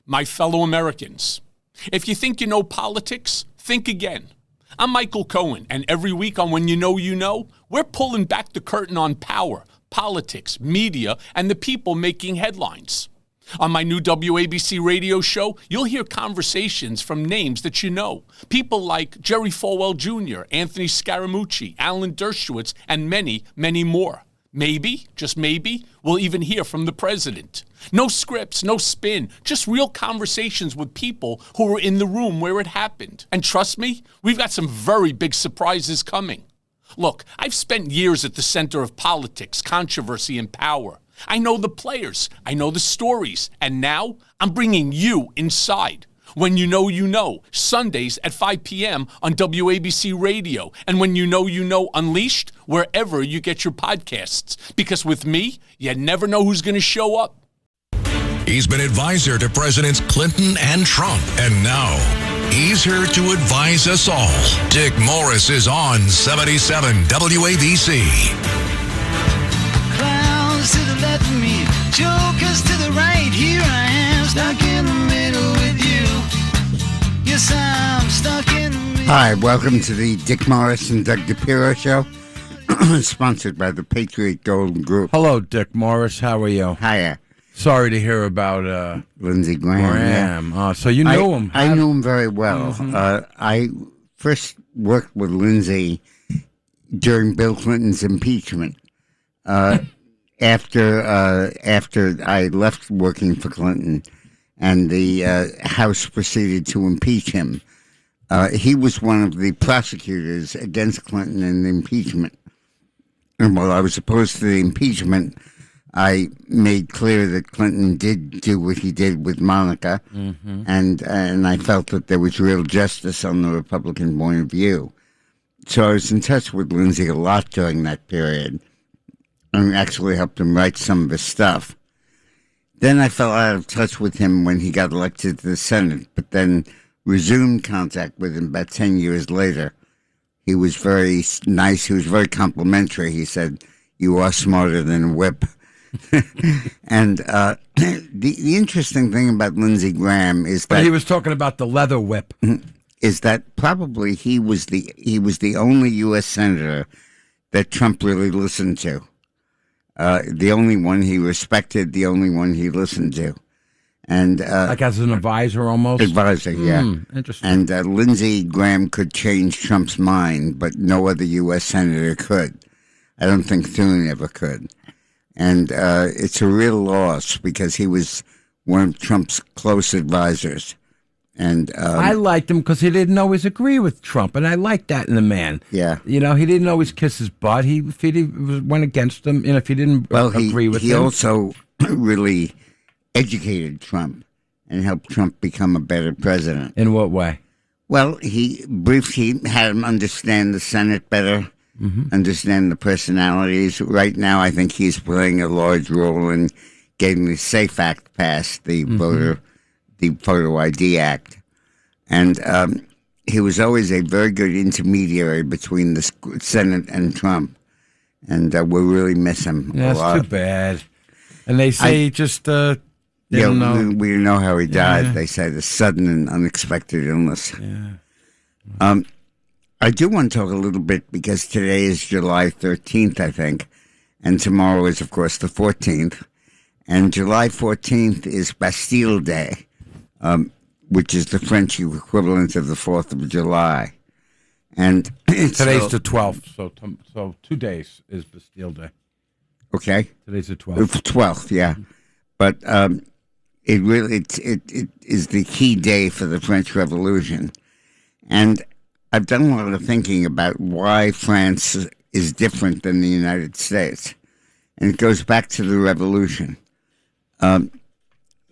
my fellow Americans. If you think you know politics, think again. I'm Michael Cohen, and every week on When You Know, we're pulling back the curtain on power, politics, media, and the people making headlines. On my new WABC radio show, you'll hear conversations from names that you know. People like Jerry Falwell Jr., Anthony Scaramucci, Alan Dershowitz, and many, many more. Maybe, just maybe, we'll even hear from the president. No scripts, no spin, just real conversations with people who were in the room where it happened. And trust me, we've got some very big surprises coming. Look, I've spent years at the center of politics, controversy, and power. I know the players, I know the stories, and now I'm bringing you inside. When You Know, Sundays at 5 p.m. on WABC Radio, and When You Know Unleashed, wherever you get your podcasts. Because with me, you never know who's going to show up. He's been advisor to Presidents Clinton and Trump, and now he's here to advise us all. Dick Morris is on 77 WABC. To the left of me, jokers to the right. Here I am, stuck in the middle with you. Yes, I'm stuck in the middle. Hi, welcome to the Dick Morris and Doug Dipierro show, sponsored by the Patriot Gold Group. Hello, Dick Morris. How are you? Hiya. Sorry to hear about Lindsey Graham. Yeah. So you know him. I knew him very well. Mm-hmm. I first worked with Lindsey during Bill Clinton's impeachment. After I left working for Clinton and the House proceeded to impeach him, he was one of the prosecutors against Clinton in the impeachment. And while I was opposed to the impeachment, I made clear that Clinton did do what he did with Monica, and I felt that there was real justice on the Republican point of view. So I was in touch with Lindsey a lot during that period. And actually helped him write some of his stuff. Then I fell out of touch with him when he got elected to the Senate, but then resumed contact with him about 10 years later. He was very nice. He was very complimentary. He said, "You are smarter than a whip." And the interesting thing about Lindsey Graham is that... But he was talking about the leather whip. Is that probably he was the only U.S. senator that Trump really listened to. The only one he respected, the only one he listened to. And like as an advisor almost? Advisor, yeah. Interesting. And Lindsey Graham could change Trump's mind, but no other U.S. senator could. I don't think Thune ever could. And it's a real loss because he was one of Trump's close advisors. And I liked him because he didn't always agree with Trump, and I liked that in the man. Yeah. You know, he didn't always kiss his butt. If he went against him, and if he didn't agree with him. He also really educated Trump and helped Trump become a better president. In what way? Well, he briefly had him understand the Senate better, understand the personalities. Right now, I think he's playing a large role in getting the SAFE Act passed, the Photo ID Act. And he was always a very good intermediary between the Senate and Trump. And we really miss him a lot. That's too bad. And they say didn't know. We know how he died. Yeah. They say the sudden and unexpected illness. Yeah. I do want to talk a little bit because today is July 13th, I think. And tomorrow is, of course, the 14th. And July 14th is Bastille Day. Which is the French equivalent of the 4th of July. And today's the 12th, so 2 days is Bastille Day. Okay. Today's the 12th. 12th, yeah. But it is the key day for the French Revolution. And I've done a lot of thinking about why France is different than the United States. And it goes back to the Revolution.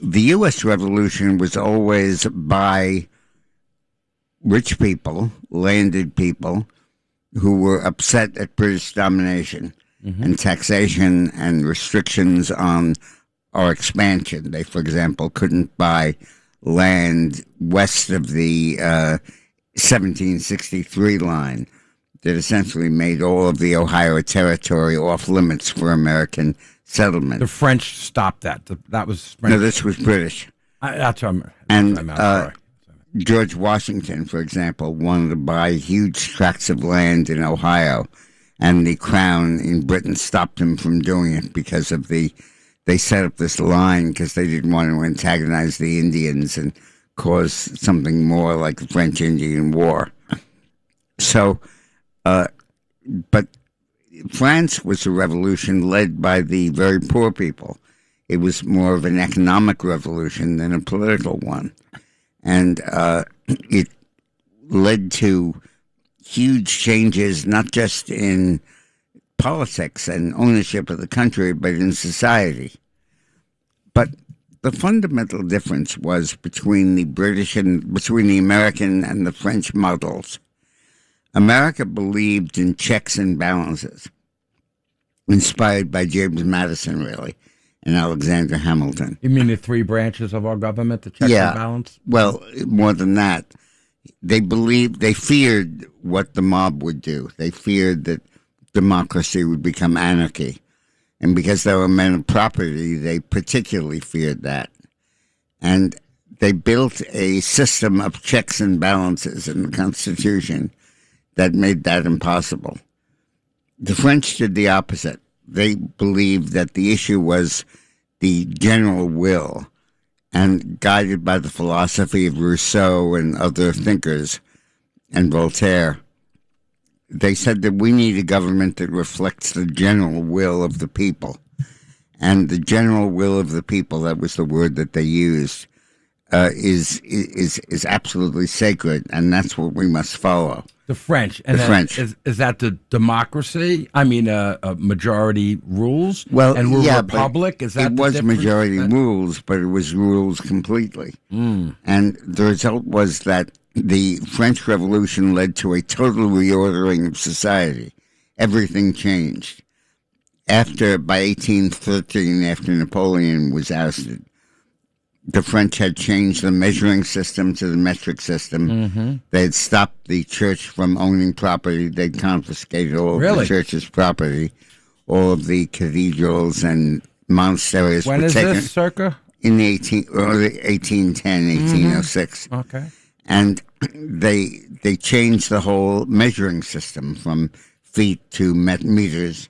The U.S. Revolution was always by rich people, landed people, who were upset at British domination and taxation and restrictions on our expansion. They, for example, couldn't buy land west of the 1763 line that essentially made all of the Ohio Territory off limits for American settlement. The French stopped that. That was French. No, this was British. That's what And I'm sorry. George Washington, for example, wanted to buy huge tracts of land in Ohio, and the Crown in Britain stopped him from doing it because of they set up this line because they didn't want to antagonize the Indians and cause something more like the French-Indian War. So, but France was a revolution led by the very poor people. It was more of an economic revolution than a political one. And it led to huge changes, not just in politics and ownership of the country, but in society. But the fundamental difference was between the American and the French models. America believed in checks and balances, inspired by James Madison, really, and Alexander Hamilton. You mean the three branches of our government, the checks and balance? Well, more than that. They feared what the mob would do. They feared that democracy would become anarchy. And because they were men of property, they particularly feared that. And they built a system of checks and balances in the Constitution that made that impossible. The French did the opposite. They believed that the issue was the general will, and guided by the philosophy of Rousseau and other thinkers and Voltaire, they said that we need a government that reflects the general will of the people. And the general will of the people, that was the word that they used, is absolutely sacred, and that's what we must follow. The French. And the French. Is that the democracy? I mean, majority rules? Well, and we're yeah, republic? Is that it the was difference? majority rules, but it was rules completely. And the result was that the French Revolution led to a total reordering of society. Everything changed. By 1813, after Napoleon was ousted, the French had changed the measuring system to the metric system. Mm-hmm. They had stopped the church from owning property. They'd confiscated all of the church's property, all of the cathedrals and monasteries. When is this, circa? In the 1810, 1806. Mm-hmm. Okay. And they changed the whole measuring system from feet to meters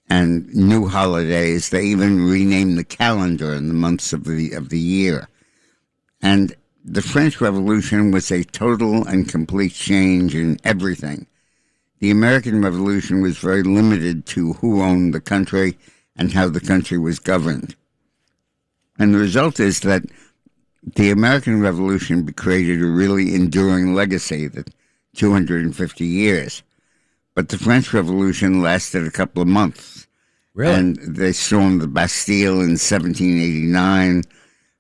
and new holidays. They even renamed the calendar in the months of the year. And the French Revolution was a total and complete change in everything. The American Revolution was very limited to who owned the country and how the country was governed. And the result is that the American Revolution created a really enduring legacy, that 250 years. But the French Revolution lasted a couple of months. Really? And they stormed the Bastille in 1789,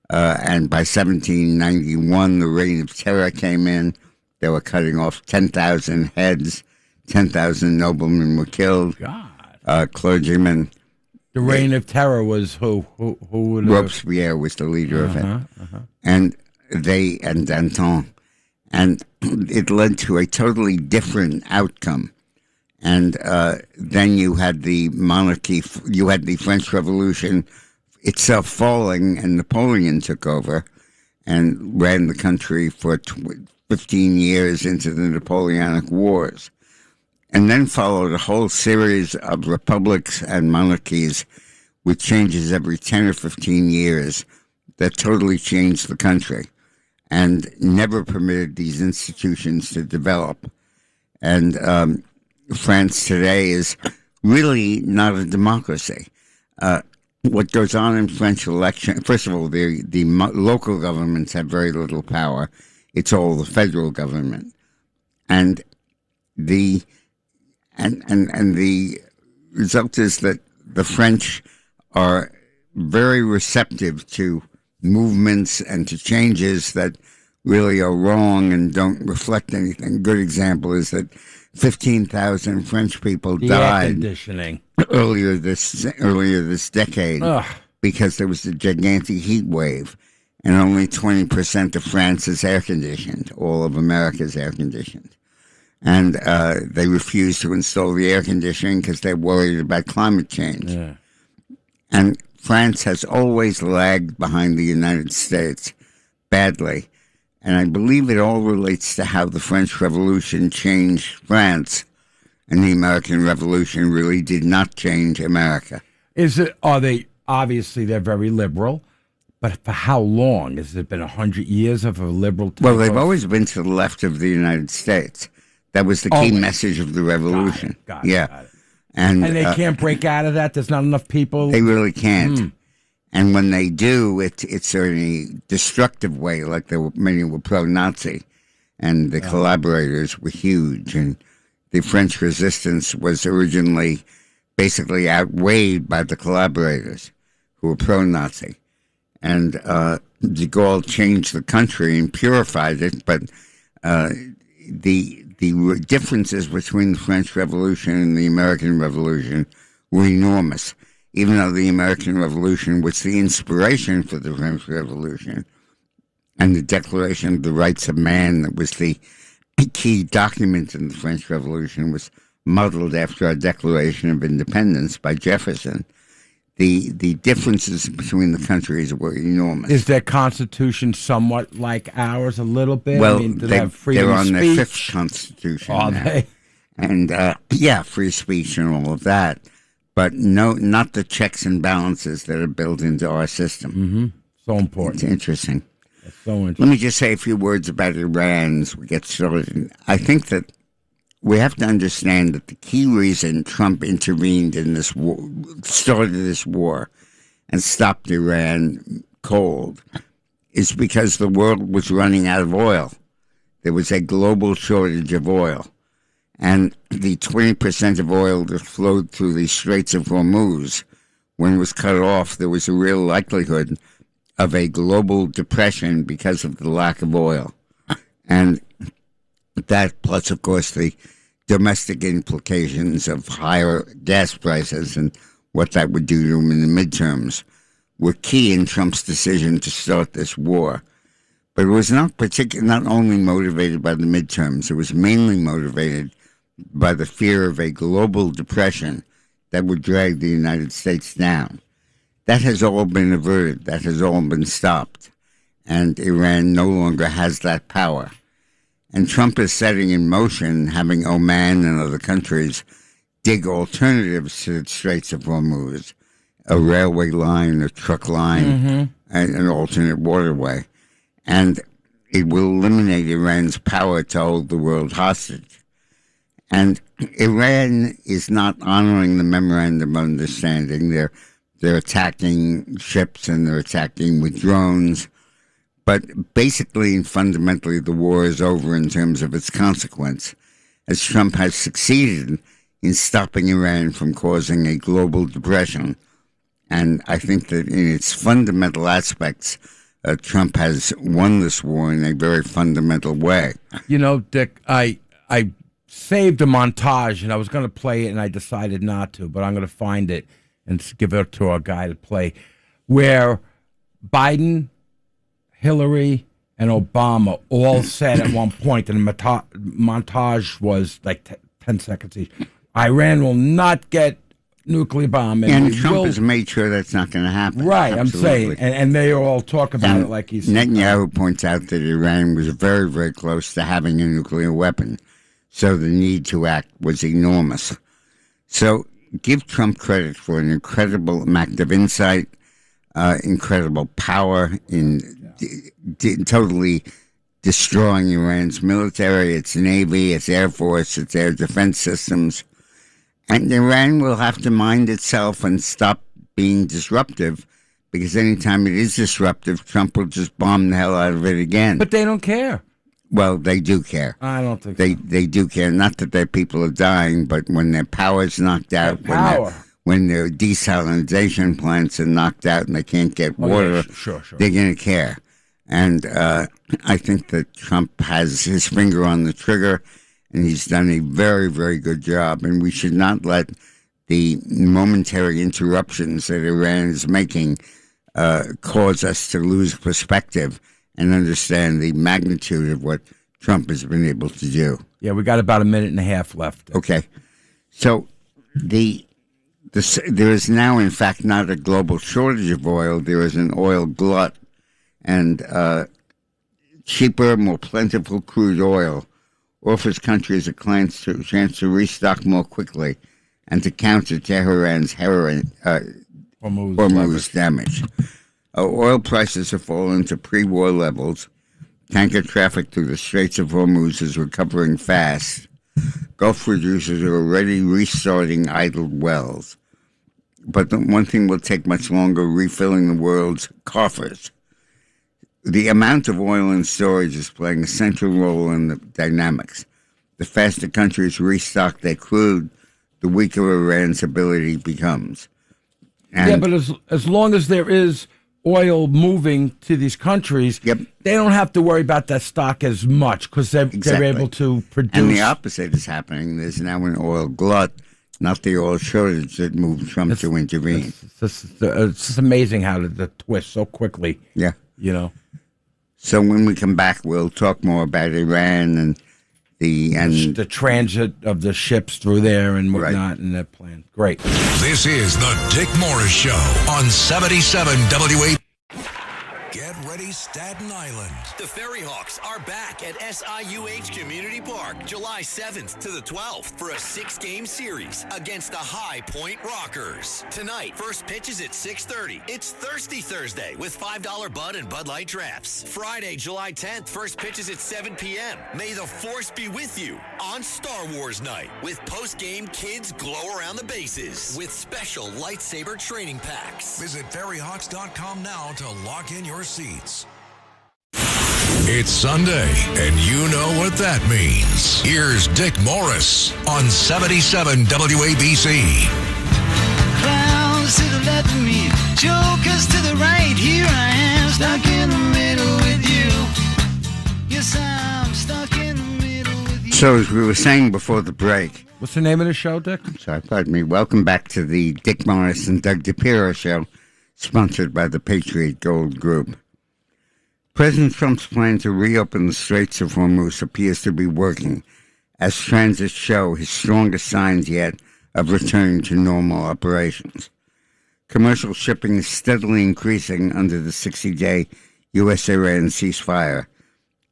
and by 1791, the Reign of Terror came in. They were cutting off 10,000 heads. 10,000 noblemen were killed. God. Clergymen. The Reign of Terror was who would Robespierre was the leader of it. And Danton. And it led to a totally different outcome. And then you had the monarchy, you had the French Revolution itself falling, and Napoleon took over and ran the country for 15 years into the Napoleonic Wars. And then followed a whole series of republics and monarchies with changes every 10 or 15 years that totally changed the country and never permitted these institutions to develop. And France today is really not a democracy. What goes on in French election, first of all, the local governments have very little power. It's all the federal government. And the result is that the French are very receptive to movements and to changes that really are wrong and don't reflect anything. A good example is that 15,000 French people died earlier this decade because there was a gigantic heat wave, and only 20% of France is air conditioned. All of America is air conditioned. And they refuse to install the air conditioning because they're worried about climate change. Yeah. And France has always lagged behind the United States. badly. And I believe it all relates to how the French Revolution changed France, and the American Revolution really did not change America. Are they, obviously they're very liberal, but for how long? Has it been 100 years of a liberal type? Well, they've always been to the left of the United States. That was the key message of the revolution. Got it. Yeah. And they can't break out of that? There's not enough people? They really can't. And when they do, it's in a destructive way, like many were pro-Nazi, and the collaborators were huge. And the French resistance was originally basically outweighed by the collaborators who were pro-Nazi. And de Gaulle changed the country and purified it, but the differences between the French Revolution and the American Revolution were enormous. Even though the American Revolution was the inspiration for the French Revolution, and the Declaration of the Rights of Man, that was the key document in the French Revolution, was modeled after our Declaration of Independence by Jefferson. The differences between the countries were enormous. Is their constitution somewhat like ours a little bit? Well, I mean, do they have freedom they're of on speech? their fifth constitution Are now. they? And free speech and all of that. But no, not the checks and balances that are built into our system. Mm-hmm. So important. It's interesting. That's so interesting. Let me just say a few words about Iran as we get started. I think that we have to understand that the key reason Trump intervened in this war, started this war, and stopped Iran cold, is because the world was running out of oil. There was a global shortage of oil. And the 20% of oil that flowed through the Straits of Hormuz, when it was cut off, there was a real likelihood of a global depression because of the lack of oil. And that, plus, of course, the domestic implications of higher gas prices and what that would do to him in the midterms, were key in Trump's decision to start this war. But it was not only motivated by the midterms, it was mainly motivated by the fear of a global depression that would drag the United States down. That has all been averted. That has all been stopped. And Iran no longer has that power. And Trump is setting in motion, having Oman and other countries dig alternatives to the Straits of Hormuz, a railway line, a truck line, and an alternate waterway. And it will eliminate Iran's power to hold the world hostage. And Iran is not honoring the memorandum of understanding. They're attacking ships and they're attacking with drones. But basically and fundamentally, the war is over in terms of its consequence, as Trump has succeeded in stopping Iran from causing a global depression. And I think that in its fundamental aspects, Trump has won this war in a very fundamental way. You know, Dick, I saved a montage, and I was going to play it, and I decided not to, but I'm going to find it and give it to our guy to play, where Biden, Hillary, and Obama all said at one point, and the montage was like 10 seconds each, Iran will not get nuclear bomb. And Trump has made sure that's not going to happen. Right, Absolutely. I'm saying. And they all talk about it like he's... Netanyahu points out that Iran was very, very close to having a nuclear weapon. So the need to act was enormous. So give Trump credit for an incredible act of insight, incredible power in totally destroying Iran's military, its navy, its air force, its air defense systems. And Iran will have to mind itself and stop being disruptive, because anytime it is disruptive, Trump will just bomb the hell out of it again. But they don't care. Well, they do care. I don't think they do care. Not that their people are dying, but when their power's knocked out, when their desalinization plants are knocked out and they can't get water, sure. They're going to care. And I think that Trump has his finger on the trigger, and he's done a very, very good job. And we should not let the momentary interruptions that Iran is making cause us to lose perspective and understand the magnitude of what Trump has been able to do. Yeah, we got about a minute and a half left. Okay. So there is now, in fact, not a global shortage of oil. There is an oil glut. And cheaper, more plentiful crude oil offers countries a chance to restock more quickly and to counter Tehran's Hormuz damage. Oil prices have fallen to pre-war levels. Tanker traffic through the Straits of Hormuz is recovering fast. Gulf producers are already restarting idled wells. But the one thing will take much longer, refilling the world's coffers. The amount of oil in storage is playing a central role in the dynamics. The faster countries restock their crude, the weaker Iran's ability becomes. And but as long as there is oil moving to these countries, Yep. they don't have to worry about that stock as much because they're able to produce. And the opposite is happening. There's now an oil glut, not the oil shortage that moved Trump to intervene. It's just amazing how the twist so quickly. Yeah. You know. So when we come back, we'll talk more about Iran and the transit of the ships through there and whatnot and that plan. Great. This is the Dick Morris Show on 77 WABC. Get ready, Staten Island. The Ferry Hawks are back at SIUH Community Park July 7th to the 12th for a 6-game series against the High Point Rockers. Tonight, first pitch is at 6:30. It's Thirsty Thursday with $5 Bud and Bud Light Traps. Friday, July 10th, first pitch is at 7 p.m. May the Force be with you on Star Wars Night with post-game kids glow around the bases with special lightsaber training packs. Visit ferryhawks.com now to lock in your seats. It's Sunday, and you know what that means. Here's Dick Morris on 77 WABC. Clowns to the left of me, jokers to the right. Here I am, stuck in the middle with you. Yes, I'm stuck in the middle with you. So as we were saying before the break, What's the name of the show, Dick? sorry, pardon me, welcome back to the Dick Morris and Doug Dipierro Show, sponsored by the Patriot Gold Group. President Trump's plan to reopen the Straits of Hormuz appears to be working, as transits show his strongest signs yet of returning to normal operations. Commercial shipping is steadily increasing under the 60-day U.S.-Iran ceasefire,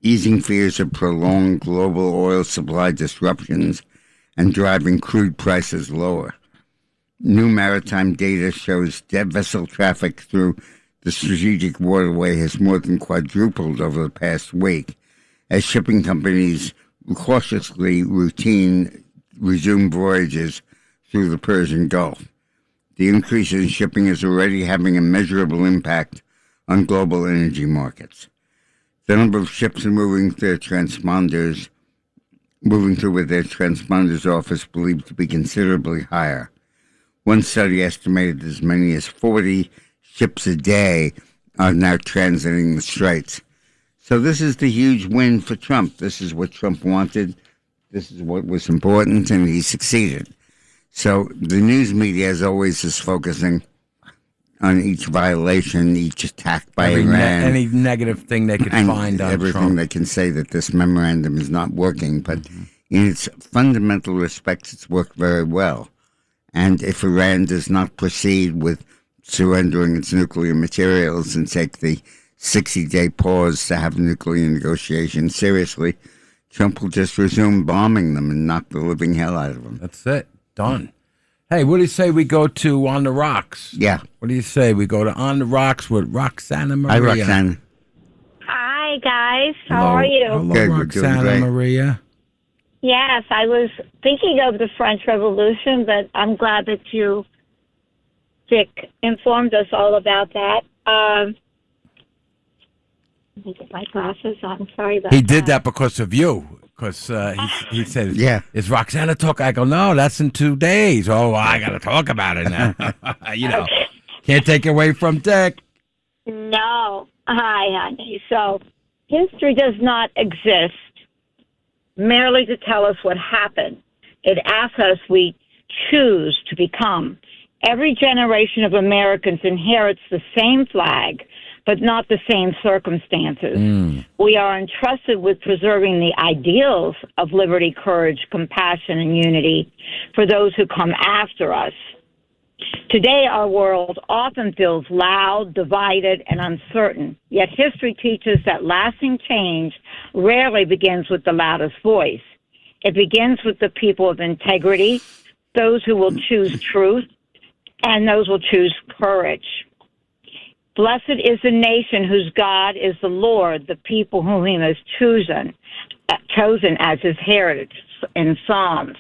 easing fears of prolonged global oil supply disruptions and driving crude prices lower. New maritime data shows dead vessel traffic through the strategic waterway has more than quadrupled over the past week as shipping companies cautiously resume voyages through the Persian Gulf. The increase in shipping is already having a measurable impact on global energy markets. The number of ships moving through with their transponders off is believed to be considerably higher. One study estimated as many as 40 ships a day are now transiting the Straits. So this is the huge win for Trump. This is what Trump wanted. This is what was important, and he succeeded. So the news media, as always, is focusing on each violation, each attack by Iran. Any negative thing they could find on everything Trump. they can say that this memorandum is not working. But in its fundamental respects, it's worked very well. And if Iran does not proceed with surrendering its nuclear materials and take the 60-day pause to have nuclear negotiations seriously, Trump will just resume bombing them and knock the living hell out of them. That's it. Done. Hey, what do you say we go to On the Rocks? Yeah. What do you say we go to On the Rocks with Roxana Maria? Hi, Roxana. Hi, guys. How are you? Hello, Good, we're doing Roxana great. Maria. Yes, I was thinking of the French Revolution, but I'm glad that you, Dick, informed us all about that. Let me get my glasses on. Sorry about that. He did that because of you. Because he said, Yeah. Is Roxana talk? I go, no, that's in 2 days. Oh, I got to talk about it now. Can't take it away from Dick. No. Hi, honey. So, history does not exist merely to tell us what happened. It asks us we choose to become. Every generation of Americans inherits the same flag, but not the same circumstances. We are entrusted with preserving the ideals of liberty, courage, compassion, and unity for those who come after us. Today, our world often feels loud, divided, and uncertain, yet history teaches that lasting change rarely begins with the loudest voice. It begins with the people of integrity, those who will choose truth, and those who will choose courage. Blessed is the nation whose God is the Lord, the people whom he has chosen as his heritage in Psalms.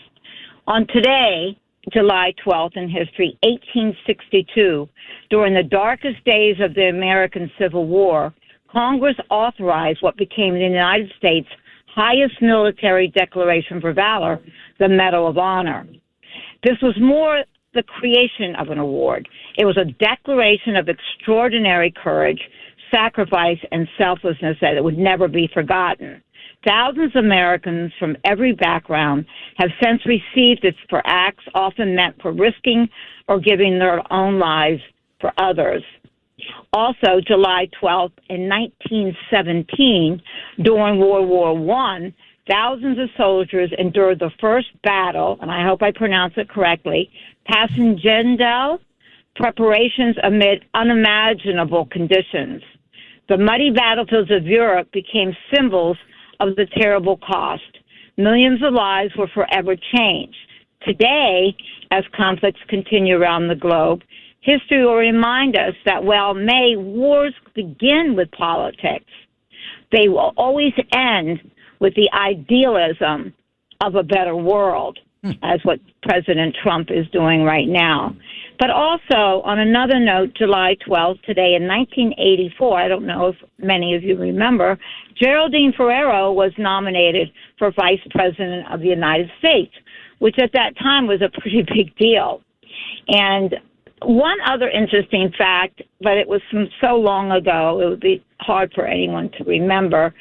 On today, July 12th in history, 1862, during the darkest days of the American Civil War, Congress authorized what became the United States' highest military declaration for valor, the Medal of Honor. This was more the creation of an award. It was a declaration of extraordinary courage, sacrifice, and selflessness that it would never be forgotten. Thousands of Americans from every background have since received it for acts often meant for risking or giving their own lives for others. Also, July 12th in 1917, during World War I, thousands of soldiers endured the first battle, and I hope I pronounce it correctly, Passchendaele, preparations amid unimaginable conditions. The muddy battlefields of Europe became symbols of the terrible cost. Millions of lives were forever changed. Today, as conflicts continue around the globe, history will remind us that while may wars begin with politics, they will always end with the idealism of a better world, as what President Trump is doing right now. But also, on another note, July 12th, today in 1984, I don't know if many of you remember, Geraldine Ferraro was nominated for Vice President of the United States, which at that time was a pretty big deal. And one other interesting fact, but it was from so long ago, it would be hard for anyone to remember,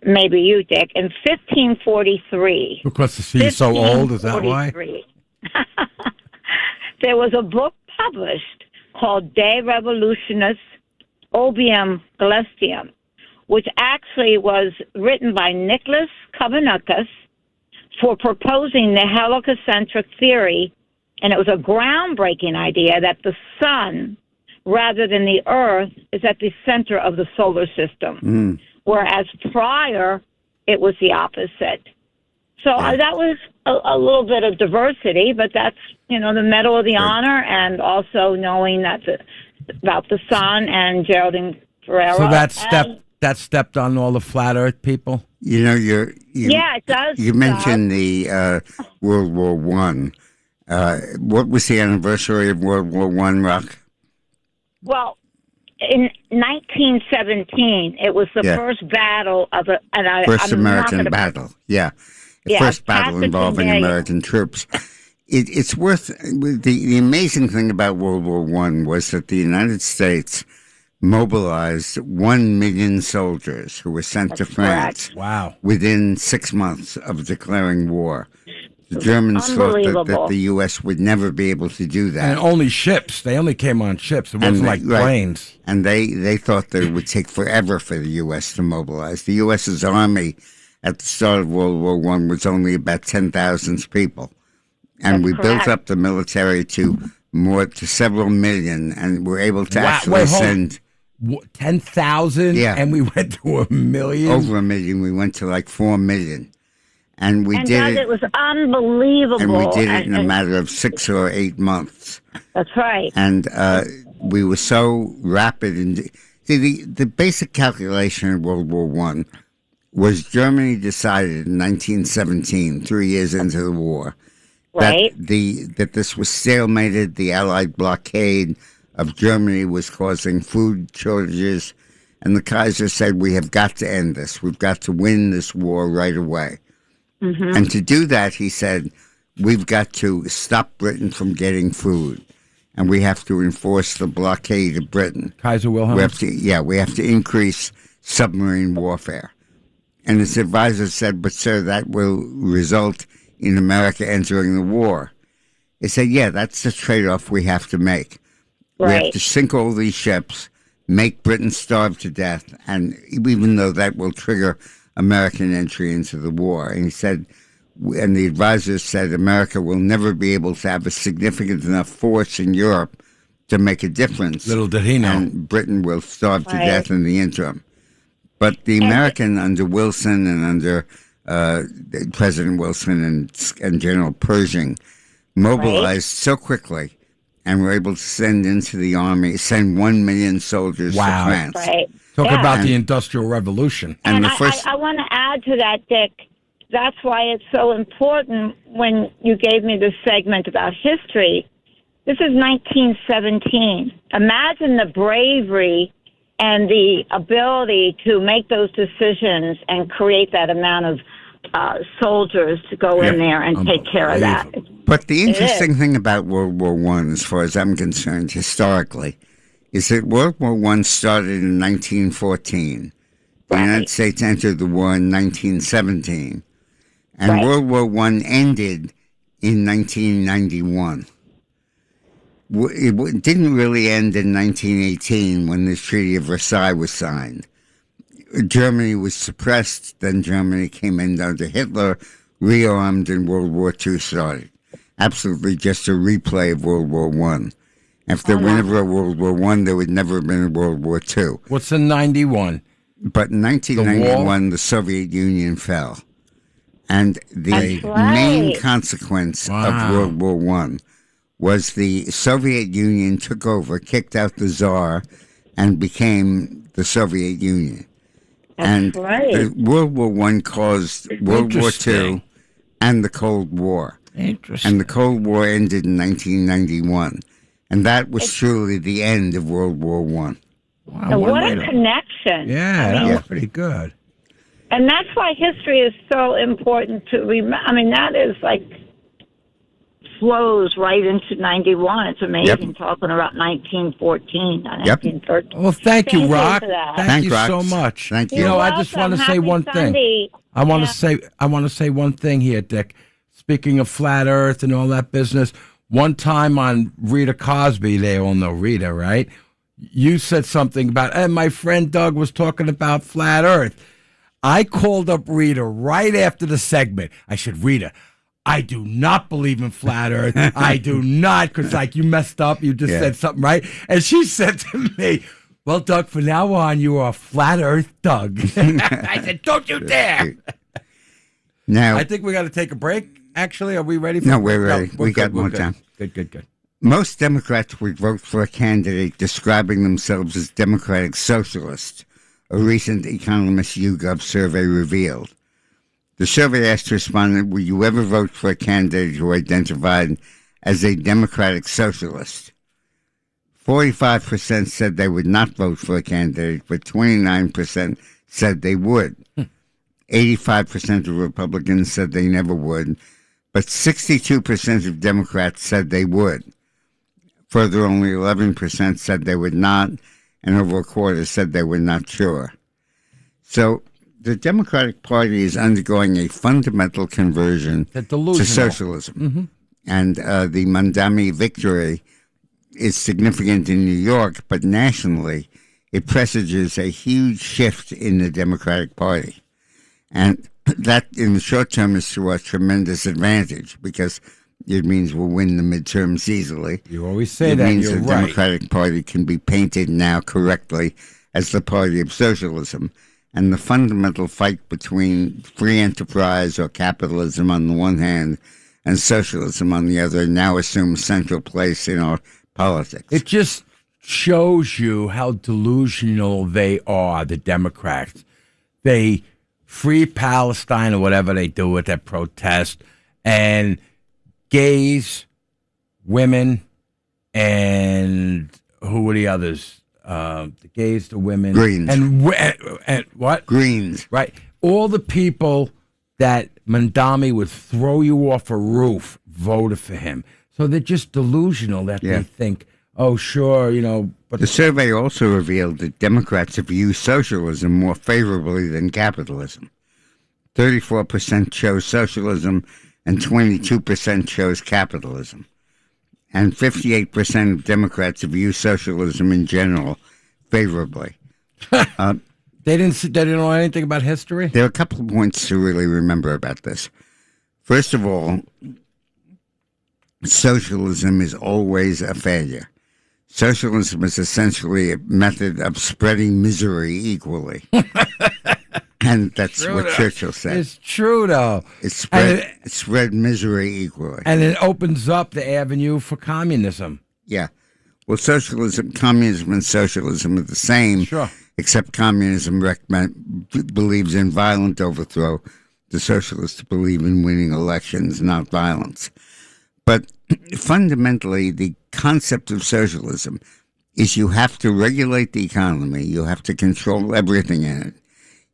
maybe you, Dick, in 1543. Because she's so old, is that why? There was a book published called De Revolutionis Obium Celestium, which actually was written by Nicholas Copernicus for proposing the heliocentric theory, and it was a groundbreaking idea that the sun, rather than the earth, is at the center of the solar system, whereas prior it was the opposite. So that was a little bit of diversity, but that's, the Medal of the Honor, and also knowing that about the sun and Geraldine Ferraro. So that stepped on all the flat Earth people. Yeah, it does. You mentioned the World War One. What was the anniversary of World War One, Rock? Well, in 1917, it was the first battle of first American battle. Yeah. First battle involving American troops. It's worth the amazing thing about World War One was that the United States mobilized 1 million soldiers who were sent to France. Wow! Within 6 months of declaring war. The Germans thought that the U.S. would never be able to do that. And only ships. They only came on ships. It wasn't like planes. And they thought that it would take forever for the U.S. to mobilize. The U.S.'s army at the start of World War I was only about 10,000 people. And we built up the military to several million, and were able to actually send 10,000? Yeah. And we went to 1 million? Over 1 million. We went to like 4 million. And we did it. It was unbelievable. And we did it in a matter of 6 or 8 months. That's right. And we were so rapid. The basic calculation of World War I was Germany decided in 1917, 3 years into the war, right, that this was stalemated. The Allied blockade of Germany was causing food shortages. And the Kaiser said, we have got to end this. We've got to win this war right away. Mm-hmm. And to do that, he said, we've got to stop Britain from getting food. And we have to enforce the blockade of Britain. Kaiser Wilhelm? We have to increase submarine warfare. And his advisor said, but sir, that will result in America entering the war. He said, yeah, that's the trade-off we have to make. Right. We have to sink all these ships, make Britain starve to death, and even though that will trigger American entry into the war. And he said, and the advisors said America will never be able to have a significant enough force in Europe to make a difference. Little did he know. And Britain will starve to death in the interim. But the American under Wilson and under President Wilson and General Pershing mobilized so quickly and were able to send into the army, send 1 million soldiers to France. Right. Talk about the Industrial Revolution. And I want to add to that, Dick. That's why it's so important when you gave me this segment about history. This is 1917. Imagine the bravery and the ability to make those decisions and create that amount of soldiers to go in there and take care of that. But the interesting thing about World War I, as far as I'm concerned, historically, is that World War I started in 1914. The United States entered the war in 1917. And World War I ended in 1991. It didn't really end in 1918 when the Treaty of Versailles was signed. Germany was suppressed, then Germany came in under Hitler, rearmed, and World War II started. Absolutely just a replay of World War I. If there were never a World War I, there would never have been a World War II. What's in 91? But in 1991, the Soviet Union fell. And the main consequence of World War I was the Soviet Union took over, kicked out the Tsar, and became the Soviet Union. The World War I caused World War II and the Cold War. Interesting. And the Cold War ended in 1991. And that was truly the end of World War I. Wow, what a connection. Yeah, that was pretty good. And that's why history is so important to remember. I mean, that is like flows right into 91. It's amazing talking about 1914 and 1913. Well, thank you, Rock. Thank you Rox. so much. Thank you. You know, You're I just want to welcome. say one Sunday. thing. I want to say one thing here, Dick. Speaking of flat Earth and all that business, one time on Rita Cosby, they all know Rita, right? You said something about, and my friend Doug was talking about flat Earth. I called up Rita right after the segment. I said, Rita, I do not believe in flat Earth. I do not, because like you messed up. You just said something right. And she said to me, well, Doug, from now on, you are flat Earth Doug. I said, don't you dare. Now, I think we got to take a break. Actually, are we ready? No, we're ready. We got more time. Good. Most Democrats would vote for a candidate describing themselves as democratic socialists, a recent Economist YouGov survey revealed. The survey asked respondents, would you ever vote for a candidate who identified as a democratic socialist? 45% said they would not vote for a candidate, but 29% said they would. 85% of Republicans said they never would, but 62% of Democrats said they would. Further, only 11% said they would not, and over a quarter said they were not sure. So the Democratic Party is undergoing a fundamental conversion to socialism. And the Mandami victory is significant in New York, but nationally it presages a huge shift in the Democratic Party. And that, in the short term, is to our tremendous advantage because it means we'll win the midterms easily. You always say that. It means the Democratic Party can be painted now correctly as the party of socialism. And the fundamental fight between free enterprise or capitalism on the one hand and socialism on the other now assumes central place in our politics. It just shows you how delusional they are, the Democrats. They free Palestine or whatever they do with their protest, and gays, women, and who were the others? The gays, the women. Greens. And what? Greens. Right. All the people that Mandami would throw you off a roof voted for him. So they're just delusional that they think, oh, sure, you know. But the survey also revealed that Democrats view socialism more favorably than capitalism. 34% chose socialism and 22% chose capitalism. And 58% of Democrats view socialism in general favorably. They didn't know anything about history? There are a couple of points to really remember about this. First of all, socialism is always a failure. Socialism is essentially a method of spreading misery equally. And that's True, what though. Churchill said. It's true, though. It And spread misery equally. And it opens up the avenue for communism. Yeah. Well, communism and socialism are the same, Sure. except communism believes in violent overthrow. The socialists believe in winning elections, not violence. But fundamentally, the concept of socialism is you have to regulate the economy. You have to control everything in it.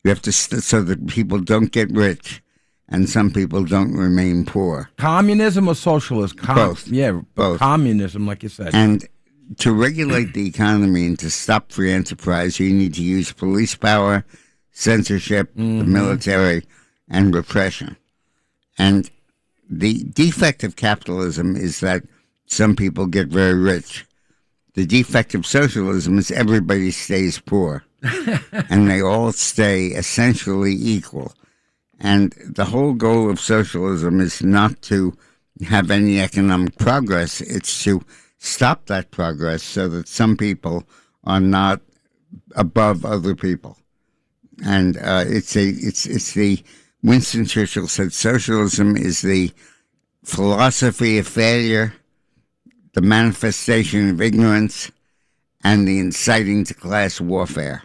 You have to, so that people don't get rich and some people don't remain poor. Communism or socialism? Both. Yeah, Both. Communism, like you said. And to regulate the economy and to stop free enterprise, you need to use police power, censorship, the military, and repression. And the defect of capitalism is that some people get very rich. The defect of socialism is everybody stays poor. And they all stay essentially equal. And the whole goal of socialism is not to have any economic progress. It's to stop that progress so that some people are not above other people. And it's the Winston Churchill said socialism is the philosophy of failure, the manifestation of ignorance, and the inciting to class warfare.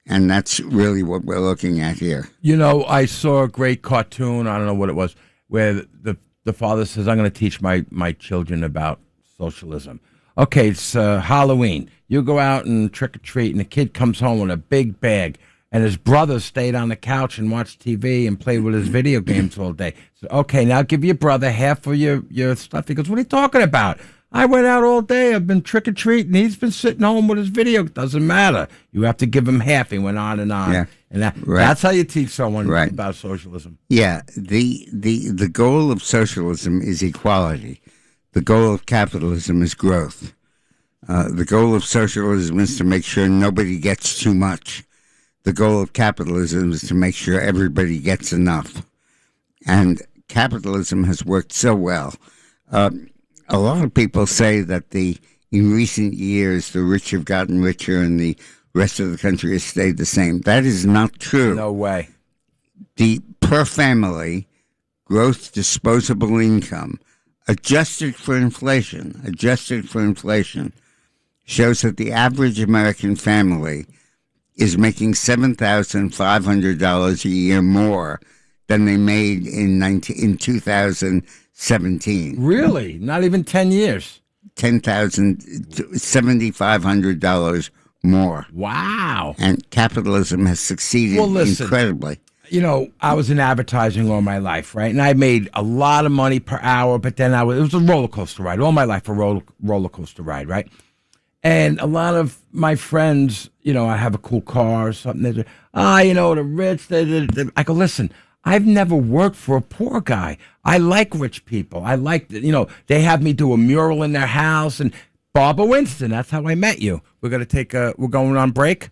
And that's really what we're looking at here. You know, I saw a great cartoon, I don't know what it was, where the father says, I'm going to teach my children about socialism. Okay, it's Halloween. You go out and trick-or-treat, and the kid comes home with a big bag, and his brother stayed on the couch and watched TV and played with his video games all day. So, okay, now give your brother half of your stuff. He goes, what are you talking about? I went out all day. I've been trick-or-treating. He's been sitting home with his video. It doesn't matter. You have to give him half. He went on and on. Yeah. And that's how you teach someone Right. about socialism. Yeah, the goal of socialism is equality. The goal of capitalism is growth. The goal of socialism is to make sure nobody gets too much. The goal of capitalism is to make sure everybody gets enough. And capitalism has worked so well. A lot of people say that in recent years, the rich have gotten richer and the rest of the country has stayed the same. That is not true. No way. The per family gross disposable income, adjusted for inflation, shows that the average American family is making $7,500 a year more than they made in 2017. Really? Not even 10 years? $7,500 more. Wow. And capitalism has succeeded incredibly. You know, I was in advertising all my life, right? And I made a lot of money per hour, but then it was a roller coaster ride. All my life, a roller coaster ride, right? And a lot of my friends, you know, I have a cool car or something. The rich. I go, listen, I've never worked for a poor guy. I like rich people. I like, they have me do a mural in their house. And Barbara Winston, that's how I met you. We're going on break.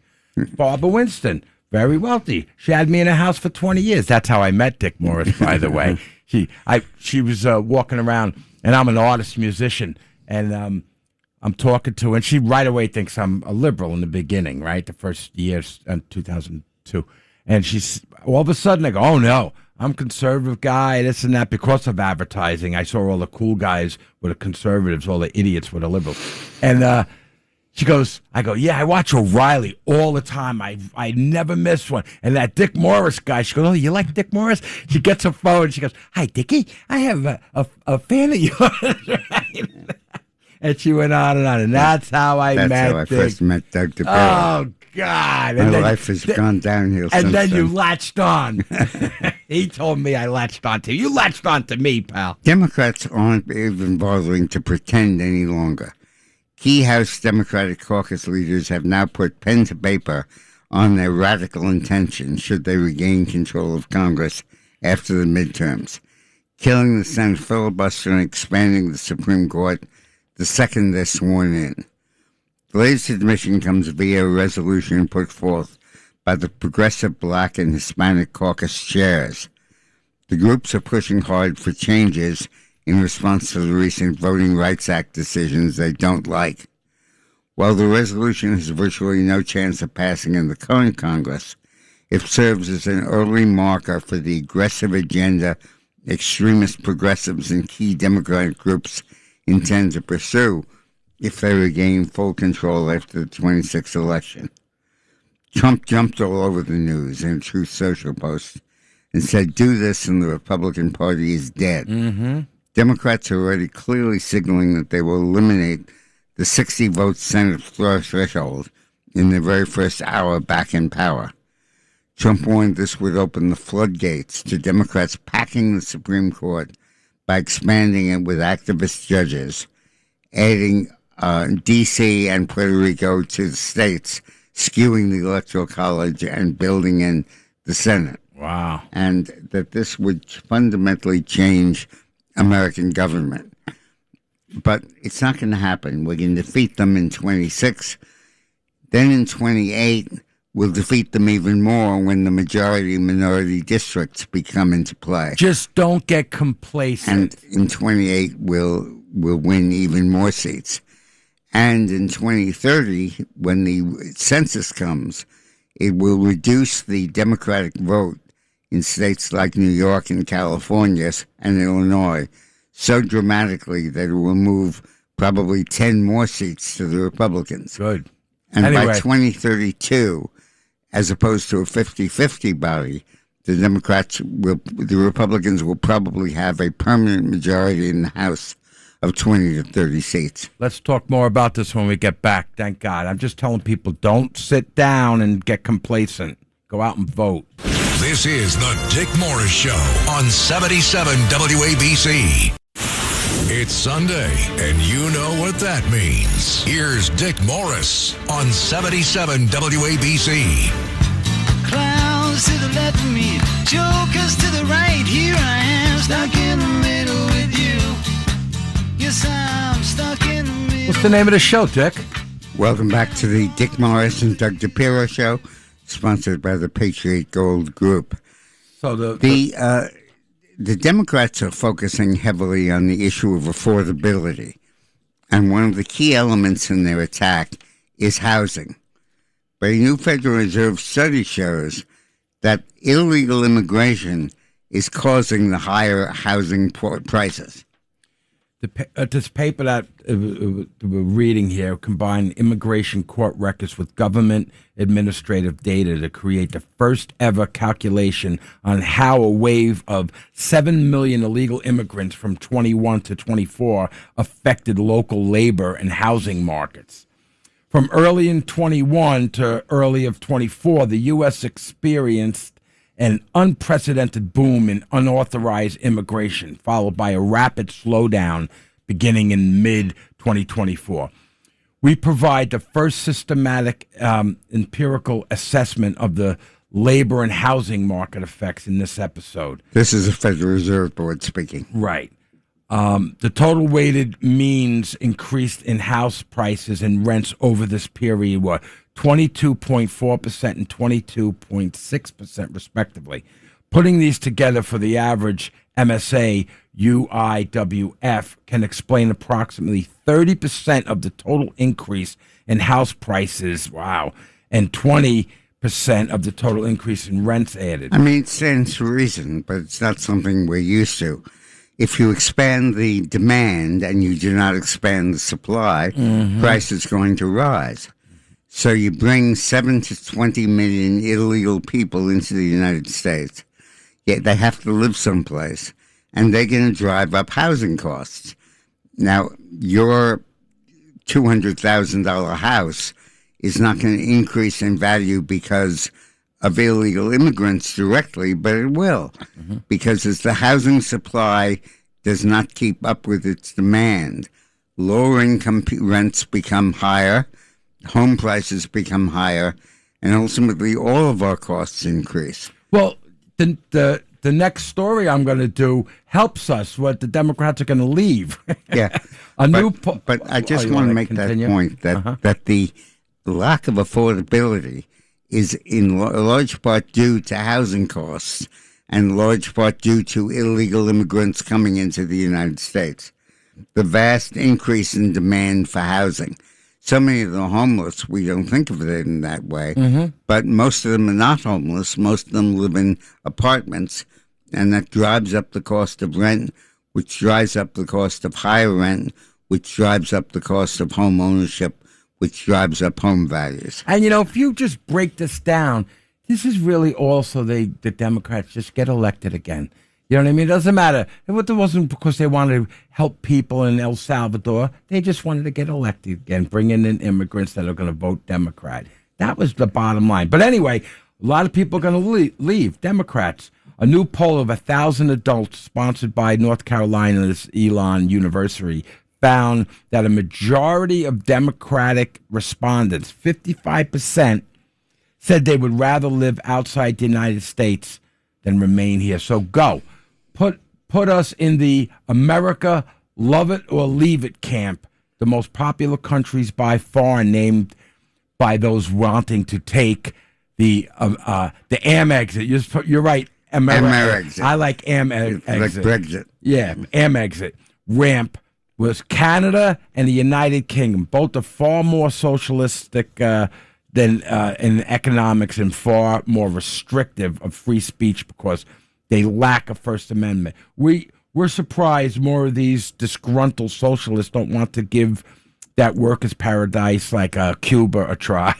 Barbara Winston, very wealthy. She had me in a house for 20 years. That's how I met Dick Morris, by the way. She was walking around, and I'm an artist, musician, and I'm talking to her, and she right away thinks I'm a liberal in the beginning, right? The first years in 2002. And she's all of a sudden I go, oh no, I'm a conservative guy, this and that, because of advertising. I saw all the cool guys were the conservatives, all the idiots were the liberals. And she goes, I go, yeah, I watch O'Reilly all the time. I never miss one. And that Dick Morris guy, she goes, oh, you like Dick Morris? She gets her phone, she goes, hi, Dickie, I have a fan of yours. And she went on, and that's how I met That's how I Dick. first met Doug Dipierro. Oh, God. My life has gone downhill since And then you then. latched on. He told me I latched on to you. You latched on to me, pal. Democrats aren't even bothering to pretend any longer. Key House Democratic caucus leaders have now put pen to paper on their radical intentions should they regain control of Congress after the midterms, killing the Senate filibuster and expanding the Supreme Court the second they're sworn in. The latest admission comes via a resolution put forth by the Progressive Black and Hispanic Caucus chairs. The groups are pushing hard for changes in response to the recent Voting Rights Act decisions they don't like. While the resolution has virtually no chance of passing in the current Congress, it serves as an early marker for the aggressive agenda extremist progressives and key Democratic groups intend to pursue if they regain full control after the 26th election. Trump jumped all over the news in a Truth Social post and said, "Do this and the Republican Party is dead." Mm-hmm. Democrats are already clearly signaling that they will eliminate the 60-vote Senate floor threshold in their very first hour back in power. Trump warned this would open the floodgates to Democrats packing the Supreme Court by expanding it with activist judges, adding D.C. and Puerto Rico to the states, skewing the Electoral College and building in the Senate. Wow. And that this would fundamentally change American government. But it's not going to happen. We're going to defeat them in 26. Then in 28, we'll defeat them even more when the majority-minority districts become into play. Just don't get complacent. And in 28, we'll win even more seats. And in 2030, when the census comes, it will reduce the Democratic vote in states like New York and California and Illinois so dramatically that it will move probably 10 more seats to the Republicans. Good. And Anyway. by 2032, as opposed to a 50-50 body, the Republicans will probably have a permanent majority in the House of 20 to 30 seats. Let's talk more about this when we get back. Thank God. I'm just telling people, don't sit down and get complacent. Go out and vote. This is the Dick Morris Show on 77 WABC. It's Sunday, and you know what that means. Here's Dick Morris on 77 WABC. Clowns to the left of me, jokers to the right. Here I am, stuck in the middle with you. Yes, I'm stuck in the middle. What's the name of the show, Dick? Welcome back to the Dick Morris and Doug Dipierro Show, sponsored by the Patriot Gold Group. So The Democrats are focusing heavily on the issue of affordability, and one of the key elements in their attack is housing. But a new Federal Reserve study shows that illegal immigration is causing the higher housing prices. This paper that we're reading here combined immigration court records with government administrative data to create the first ever calculation on how a wave of 7 million illegal immigrants from 21 to 24 affected local labor and housing markets. From early in 21 to early of 24, the U.S. experienced an unprecedented boom in unauthorized immigration, followed by a rapid slowdown beginning in mid-2024. We provide the first systematic empirical assessment of the labor and housing market effects in this episode. This is a Federal Reserve Board speaking. Right. The total weighted means increased in house prices and rents over this period were 22.4% and 22.6% respectively. Putting these together for the average MSA UIWF can explain approximately 30% of the total increase in house prices, wow, and 20% of the total increase in rents added. I mean, it stands to reason, but it's not something we're used to. If you expand the demand and you do not expand the supply, price is going to rise. So you bring 7 to 20 million illegal people into the United States. Yet they have to live someplace, and they're going to drive up housing costs. Now, your $200,000 house is not going to increase in value because of illegal immigrants directly, but it will. Because as the housing supply does not keep up with its demand, lower income rents become higher, home prices become higher, and ultimately all of our costs increase. Well, the next story I'm going to do helps us what the Democrats are going to leave. Yeah. But I just want to make that point that the lack of affordability is in large part due to housing costs and large part due to illegal immigrants coming into the United States. The vast increase in demand for housing. So many of the homeless, we don't think of it in that way, but most of them are not homeless. Most of them live in apartments, and that drives up the cost of rent, which drives up the cost of higher rent, which drives up the cost of home ownership, which drives up home values. And, if you just break this down, this is really also the Democrats just get elected again. You know what I mean? It doesn't matter. It wasn't because they wanted to help people in El Salvador. They just wanted to get elected again, bringing in immigrants that are going to vote Democrat. That was the bottom line. But anyway, a lot of people are going to leave, Democrats. A new poll of 1,000 adults sponsored by North Carolina's Elon University found that a majority of Democratic respondents, 55%, said they would rather live outside the United States than remain here. So go. Put us in the America love it or leave it camp, the most popular countries by far, named by those wanting to take the AM exit. You're right, Exit. I like AM exit. Like Brexit. Yeah, AM exit. Ramp was Canada and the United Kingdom. Both are far more socialistic than in economics and far more restrictive of free speech because they lack a First Amendment. We're surprised more of these disgruntled socialists don't want to give that workers' paradise like Cuba a try.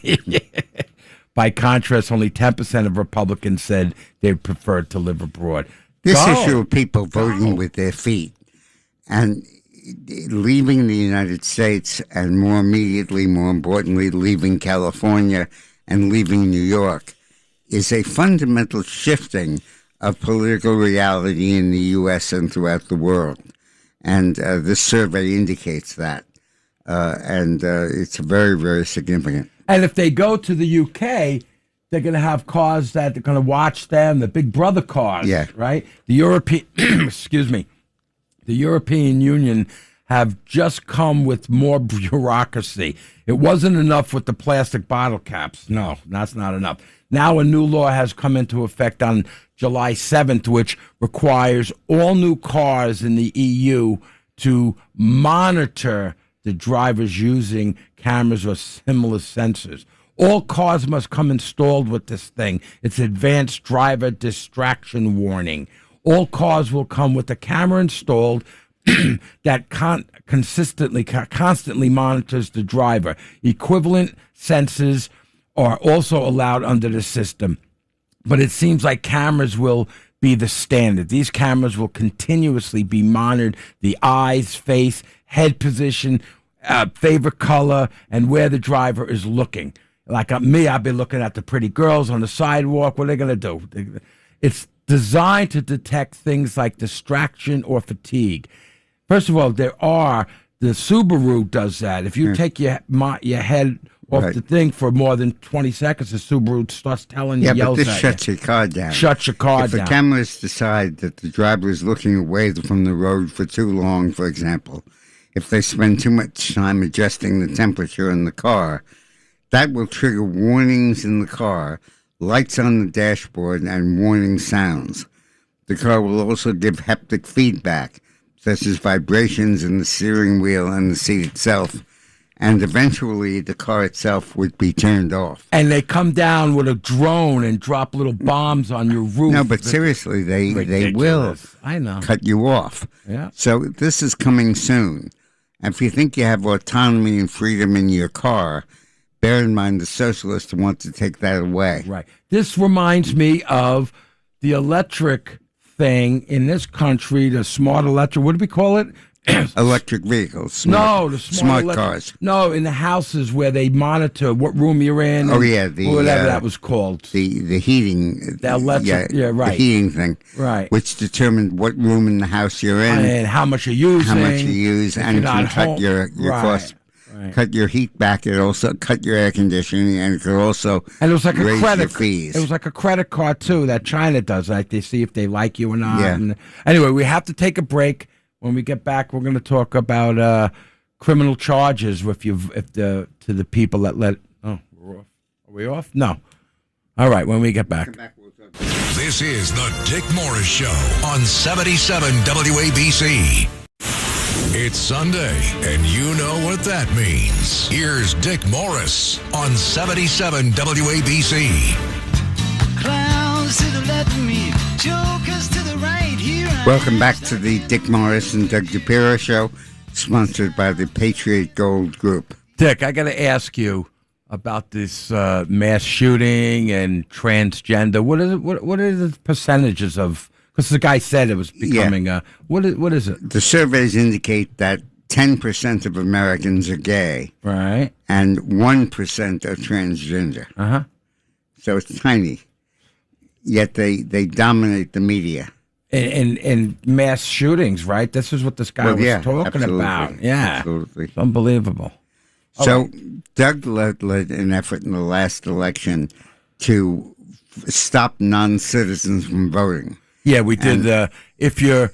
By contrast, only 10% of Republicans said they preferred to live abroad. This issue of people voting with their feet and leaving the United States and more immediately, more importantly, leaving California and leaving New York is a fundamental shifting of political reality in the U.S. and throughout the world. And this survey indicates that. And it's very, very significant. And if they go to the UK, they're going to have cars that are going to watch them, the Big Brother cars, right? The European, the European Union have just come with more bureaucracy. It wasn't enough with the plastic bottle caps. No, that's not enough. Now a new law has come into effect on July 7th, which requires all new cars in the EU to monitor the drivers using cameras or similar sensors. All cars must come installed with this thing. It's advanced driver distraction warning. All cars will come with a camera installed that constantly monitors the driver. Equivalent sensors are also allowed under the system, but it seems like cameras will be the standard. These cameras will continuously be monitored, the eyes, face, head position, favorite color, and where the driver is looking. Like me, I've been looking at the pretty girls on the sidewalk. What are they going to do? It's designed to detect things like distraction or fatigue. First of all, the Subaru does that. If you take your head off the thing for more than 20 seconds, the Subaru starts telling you, yells at you. Yeah, but this shuts your car down. Shuts your car down. If the cameras decide that the driver is looking away from the road for too long, for example, if they spend too much time adjusting the temperature in the car, that will trigger warnings in the car, lights on the dashboard, and warning sounds. The car will also give haptic feedback, such as vibrations in the steering wheel and the seat itself, and eventually the car itself would be turned off. And they come down with a drone and drop little bombs on your roof. No, but seriously, they will cut you off. Yeah. So this is coming soon. And if you think you have autonomy and freedom in your car, bear in mind the socialists want to take that away. Right. This reminds me of the electric thing in this country, the smart electric, what do we call it? Electric vehicles. The smart cars. No, in the houses where they monitor what room you're in. Whatever that was called. The heating. The electric, right. The heating thing. Right. Which determined what room in the house you're in. And how much you're using. How much you use, and it can cut your cost. Right. Cut your heat back. It also cut your air conditioning, and it could also and it was like raise a credit your fees. It was like a credit card too that China does. Like they see if they like you or not. Yeah. And anyway, we have to take a break. When we get back, we're going to talk about criminal charges to the people that let. Oh, we're off. Are we off? No. All right. When we get back. This is the Dick Morris Show on 77 WABC. It's Sunday, and you know what that means. Here's Dick Morris on 77 WABC. Clowns to the left of me, jokers to the right. Here I Welcome am, back to the Dick Morris and Doug Dipierro Show, sponsored by the Patriot Gold Group. Dick, I got to ask you about this mass shooting and transgender. What is it? What are the percentages of? Because the guy said it was becoming. What is it? The surveys indicate that 10% of Americans are gay, Right. and 1% are transgender. Uh-huh. So it's tiny. Yet they dominate the media. And mass shootings, right? This is what this guy was talking absolutely. about. Yeah. Absolutely. It's unbelievable. So Doug led an effort in the last election to stop non-citizens from voting. Yeah, we did. If you're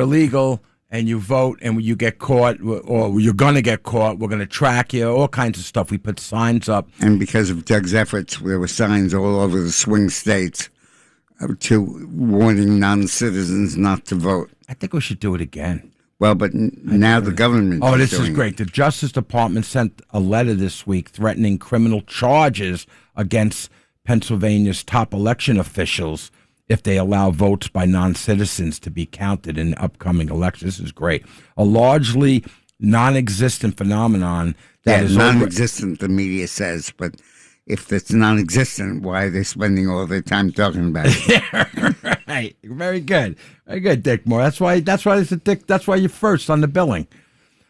illegal and you vote and you get caught, or you're going to get caught, we're going to track you. All kinds of stuff. We put signs up. And because of Doug's efforts, there were signs all over the swing states to warning non-citizens not to vote. I think we should do it again. Well, but now the government. Oh, this doing is great. The Justice Department sent a letter this week threatening criminal charges against Pennsylvania's top election officials if they allow votes by non-citizens to be counted in upcoming elections. This is great. A largely non-existent phenomenon that is non-existent. The media says, but if it's non-existent, why are they spending all their time talking about it? Yeah, right. Very good. Very good, Dick Moore. That's why it's a Dick. That's why you're first on the billing.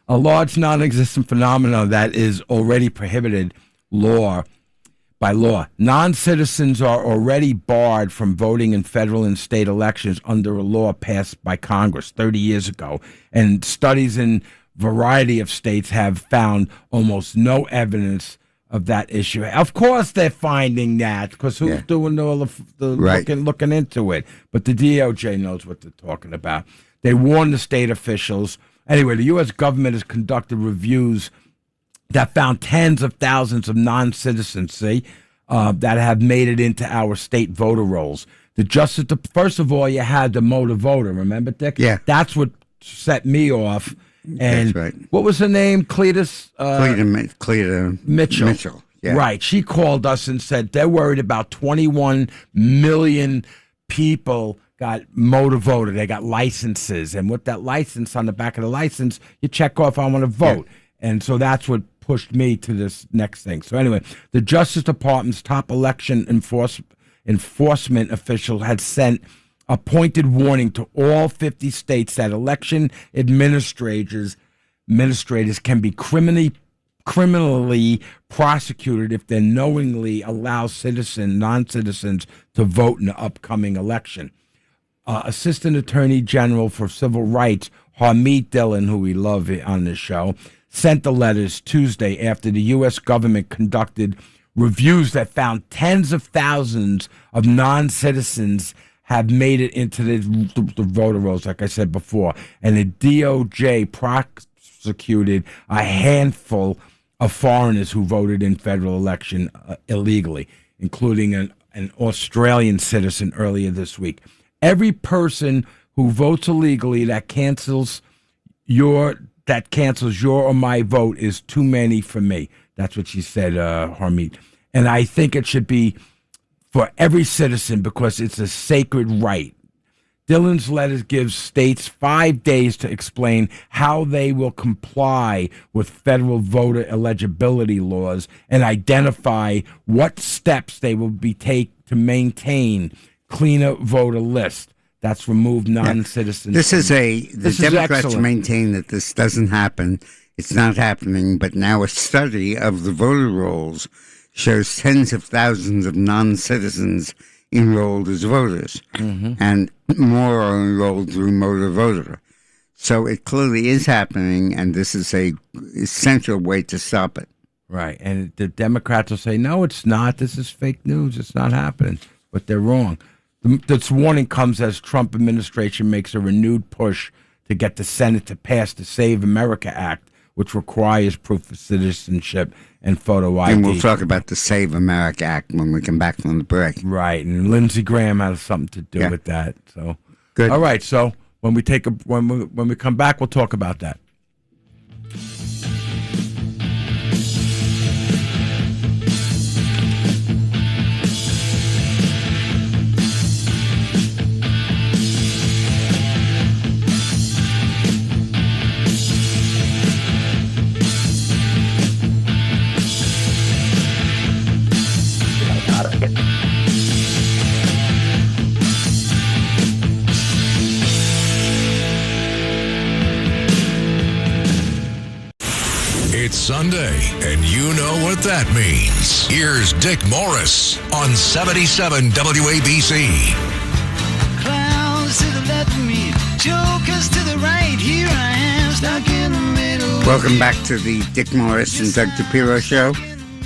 A large non-existent phenomenon that is already prohibited by law. Non-citizens are already barred from voting in federal and state elections under a law passed by Congress 30 years ago. And studies in a variety of states have found almost no evidence of that issue. Of course they're finding that, because who's doing all the Right. looking into it? But the DOJ knows what they're talking about. They warn the state officials. Anyway, the U.S. government has conducted reviews that found tens of thousands of non-citizens, that have made it into our state voter rolls. First of all, you had the motor voter, remember, Dick? Yeah. That's what set me off. And That's right. what was her name? Cletus? Cleta Mitchell. Yeah. Right. She called us and said they're worried about 21 million people got motor voter. They got licenses. And with that license, on the back of the license, you check off, I want to vote. Yeah. And so that's what pushed me to this next thing. So anyway, the Justice Department's top election enforcement official had sent a pointed warning to all 50 states that election administrators can be criminally prosecuted if they knowingly allow non-citizens to vote in the upcoming election. Assistant Attorney General for Civil Rights, Harmeet Dillon, who we love on this show, sent the letters Tuesday after the U.S. government conducted reviews that found tens of thousands of non-citizens have made it into the voter rolls, like I said before. And the DOJ prosecuted a handful of foreigners who voted in federal election illegally, including an Australian citizen earlier this week. Every person who votes illegally that cancels your or my vote is too many for me. That's what she said, Harmeet. And I think it should be for every citizen because it's a sacred right. Dillon's letter gives states 5 days to explain how they will comply with federal voter eligibility laws and identify what steps they will be take to maintain cleaner voter list. That's removed non-citizens. The Democrats maintain that this doesn't happen. It's not happening, but now a study of the voter rolls shows tens of thousands of non-citizens enrolled as voters, and more are enrolled through motor voter. So it clearly is happening, and this is a essential way to stop it. Right, and the Democrats will say, no, it's not. This is fake news. It's not happening, but they're wrong. This warning comes as Trump administration makes a renewed push to get the Senate to pass the Save America Act, which requires proof of citizenship and photo ID. And we'll talk about the Save America Act when we come back from the break. Right, and Lindsey Graham has something to do with that. So, good. All right, so when we come back, we'll talk about that. It's Sunday, and you know what that means. Here's Dick Morris on 77 WABC. Clowns to the left of me, jokers to the right. Here I am, stuck in the middle. Welcome back to the Dick Morris and Doug Dipierro Show,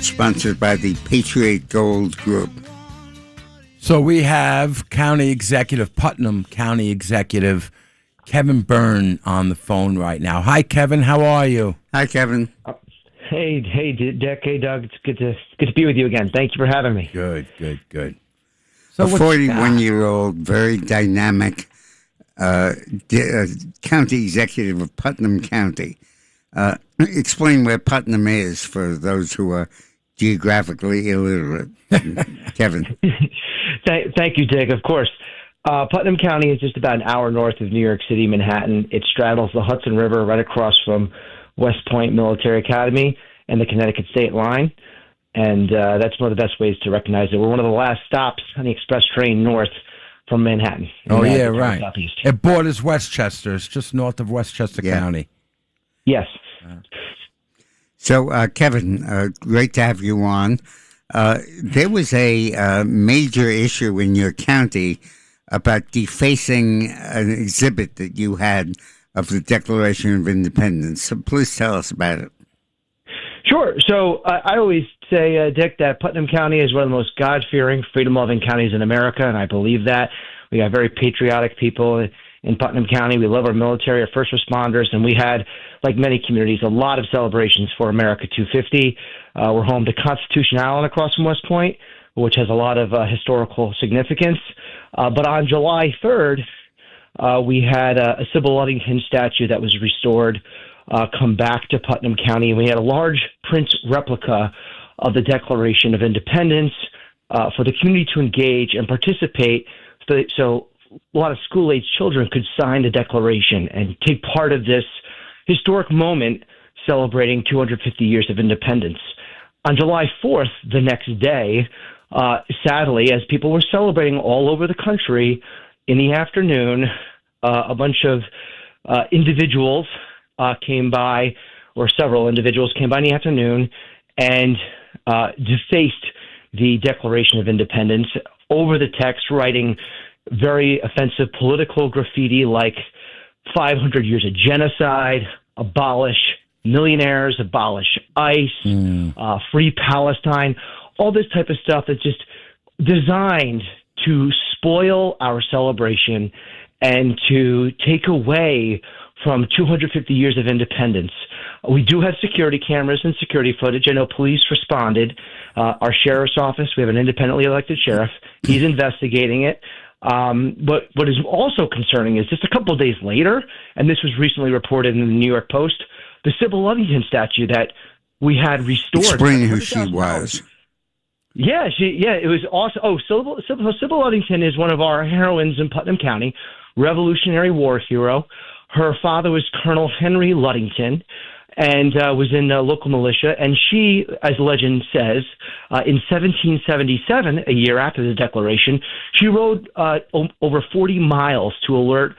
sponsored by the Patriot Gold Group. So we have Putnam County Executive Kevin Byrne on the phone right now. Hi, Kevin. How are you? Hi, Kevin. Hey, Dick. Hey, Doug. It's good to be with you again. Thank you for having me. Good. So a 41-year-old, very dynamic county executive of Putnam County. Explain where Putnam is for those who are geographically illiterate. Kevin. Thank you, Dick. Of course. Putnam County is just about an hour north of New York City, Manhattan. It straddles the Hudson River right across from West Point Military Academy and the Connecticut state line. And that's one of the best ways to recognize it. We're one of the last stops on the express train north from Manhattan. Oh, yeah, right. Southeast. It borders Westchester. It's just north of Westchester County. Yes. So, Kevin, great to have you on. There was a major issue in your county about defacing an exhibit that you had of the Declaration of Independence. So please tell us about it. Sure. So I always say, Dick, that Putnam County is one of the most God-fearing, freedom-loving counties in America, and I believe that. We have very patriotic people in Putnam County. We love our military, our first responders, and we had, like many communities, a lot of celebrations for America 250. We're home to Constitution Island across from West Point, which has a lot of historical significance. But on July 3rd, we had a Sybil Ludington statue that was restored come back to Putnam County. And we had a large print replica of the Declaration of Independence for the community to engage and participate so a lot of school-age children could sign the Declaration and take part of this historic moment celebrating 250 years of independence. On July 4th, the next day, sadly, as people were celebrating all over the country, in the afternoon, a bunch of individuals came by, or several individuals came by in the afternoon and defaced the Declaration of Independence over the text, writing very offensive political graffiti like 500 years of genocide, abolish millionaires, abolish ICE, free Palestine, all this type of stuff that's just designed to spoil our celebration and to take away from 250 years of independence. We do have security cameras and security footage. I know police responded. Our sheriff's office, we have an independently elected sheriff. He's investigating it. But what is also concerning is just a couple of days later, and this was recently reported in the New York Post, the Sybil Ludington statue that we had restored. Explain who she was. Yeah, it was awesome. Oh, Sybil Ludington is one of our heroines in Putnam County, Revolutionary War hero. Her father was Colonel Henry Ludington and was in the local militia. And she, as legend says, in 1777, a year after the Declaration, she rode over 40 miles to alert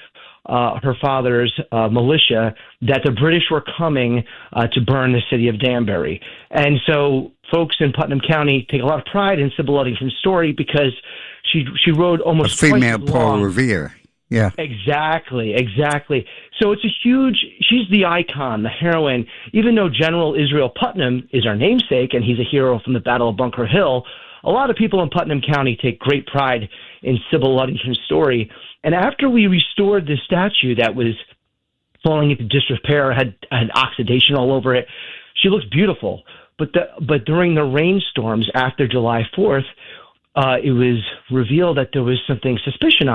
her father's militia that the British were coming to burn the city of Danbury. And so folks in Putnam County take a lot of pride in Sybil Ludington's story because she rode almost a female twice as Paul long. Revere. Yeah. Exactly. So it's she's the icon, the heroine. Even though General Israel Putnam is our namesake and he's a hero from the Battle of Bunker Hill, a lot of people in Putnam County take great pride in Sybil Ludington's story. And after we restored the statue that was falling into disrepair, had oxidation all over it. She looks beautiful. But during the rainstorms after July 4th, it was revealed that there was something suspicious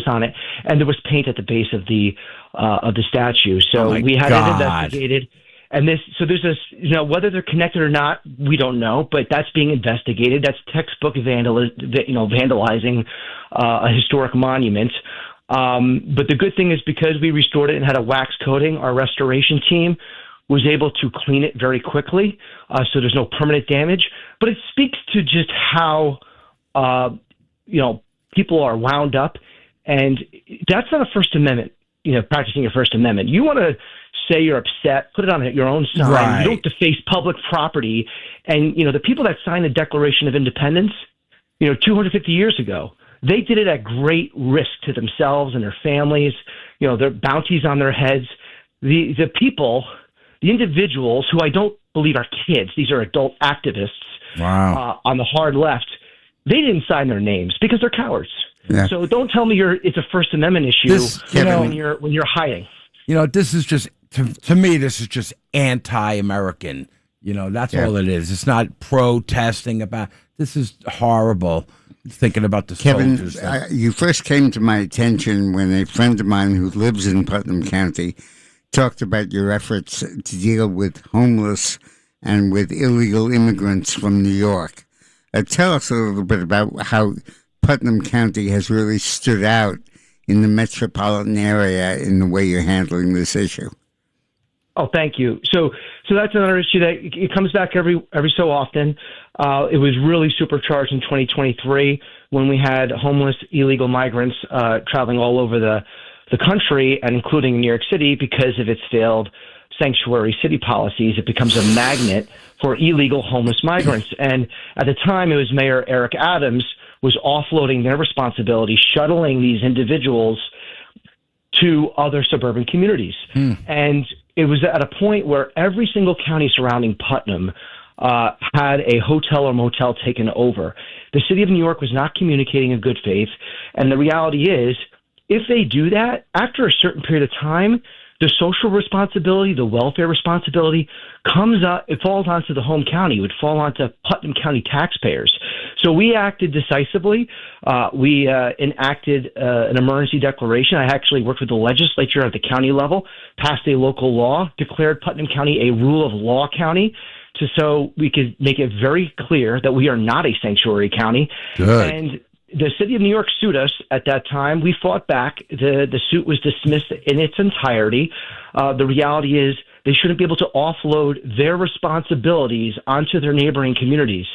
on it, and there was paint at the base of the statue. So we had it investigated. And there's this, whether they're connected or not, we don't know, but that's being investigated. That's textbook vandalizing a historic monument. But the good thing is, because we restored it and had a wax coating, our restoration team was able to clean it very quickly, so there's no permanent damage. But it speaks to just how people are wound up, and that's not a First Amendment. Practicing your First Amendment. You want to say you're upset, put it on your own sign. Right. You don't deface public property. And, the people that signed the Declaration of Independence, 250 years ago, they did it at great risk to themselves and their families, their bounties on their heads. The people, the individuals who I don't believe are kids, these are adult activists on the hard left, they didn't sign their names because they're cowards. Yeah. So don't tell me it's a First Amendment issue when you're hiding. This is just to me. This is just anti-American. That's all it is. It's not protesting about. This is horrible. Thinking about the Kevin, soldiers. You first came to my attention when a friend of mine who lives in Putnam County talked about your efforts to deal with homeless and with illegal immigrants from New York. Tell us a little bit about how Putnam County has really stood out in the metropolitan area in the way you're handling this issue. Oh, thank you. So that's another issue that it comes back every so often. It was really supercharged in 2023 when we had homeless illegal migrants traveling all over the country, and including New York City, because of its failed sanctuary city policies. It becomes a magnet for illegal homeless migrants. And at the time, it was Mayor Eric Adams was offloading their responsibility, shuttling these individuals to other suburban communities. And it was at a point where every single county surrounding Putnam had a hotel or motel taken over. The city of New York was not communicating in good faith. And the reality is, if they do that, after a certain period of time, the social responsibility, the welfare responsibility comes up, it falls onto the home county. It would fall onto Putnam County taxpayers. So we acted decisively. We enacted an emergency declaration. I actually worked with the legislature at the county level, passed a local law, declared Putnam County a rule of law county, so we could make it very clear that we are not a sanctuary county. Good. And the city of New York sued us at that time. We fought back. The suit was dismissed in its entirety. The reality is they shouldn't be able to offload their responsibilities onto their neighboring communities.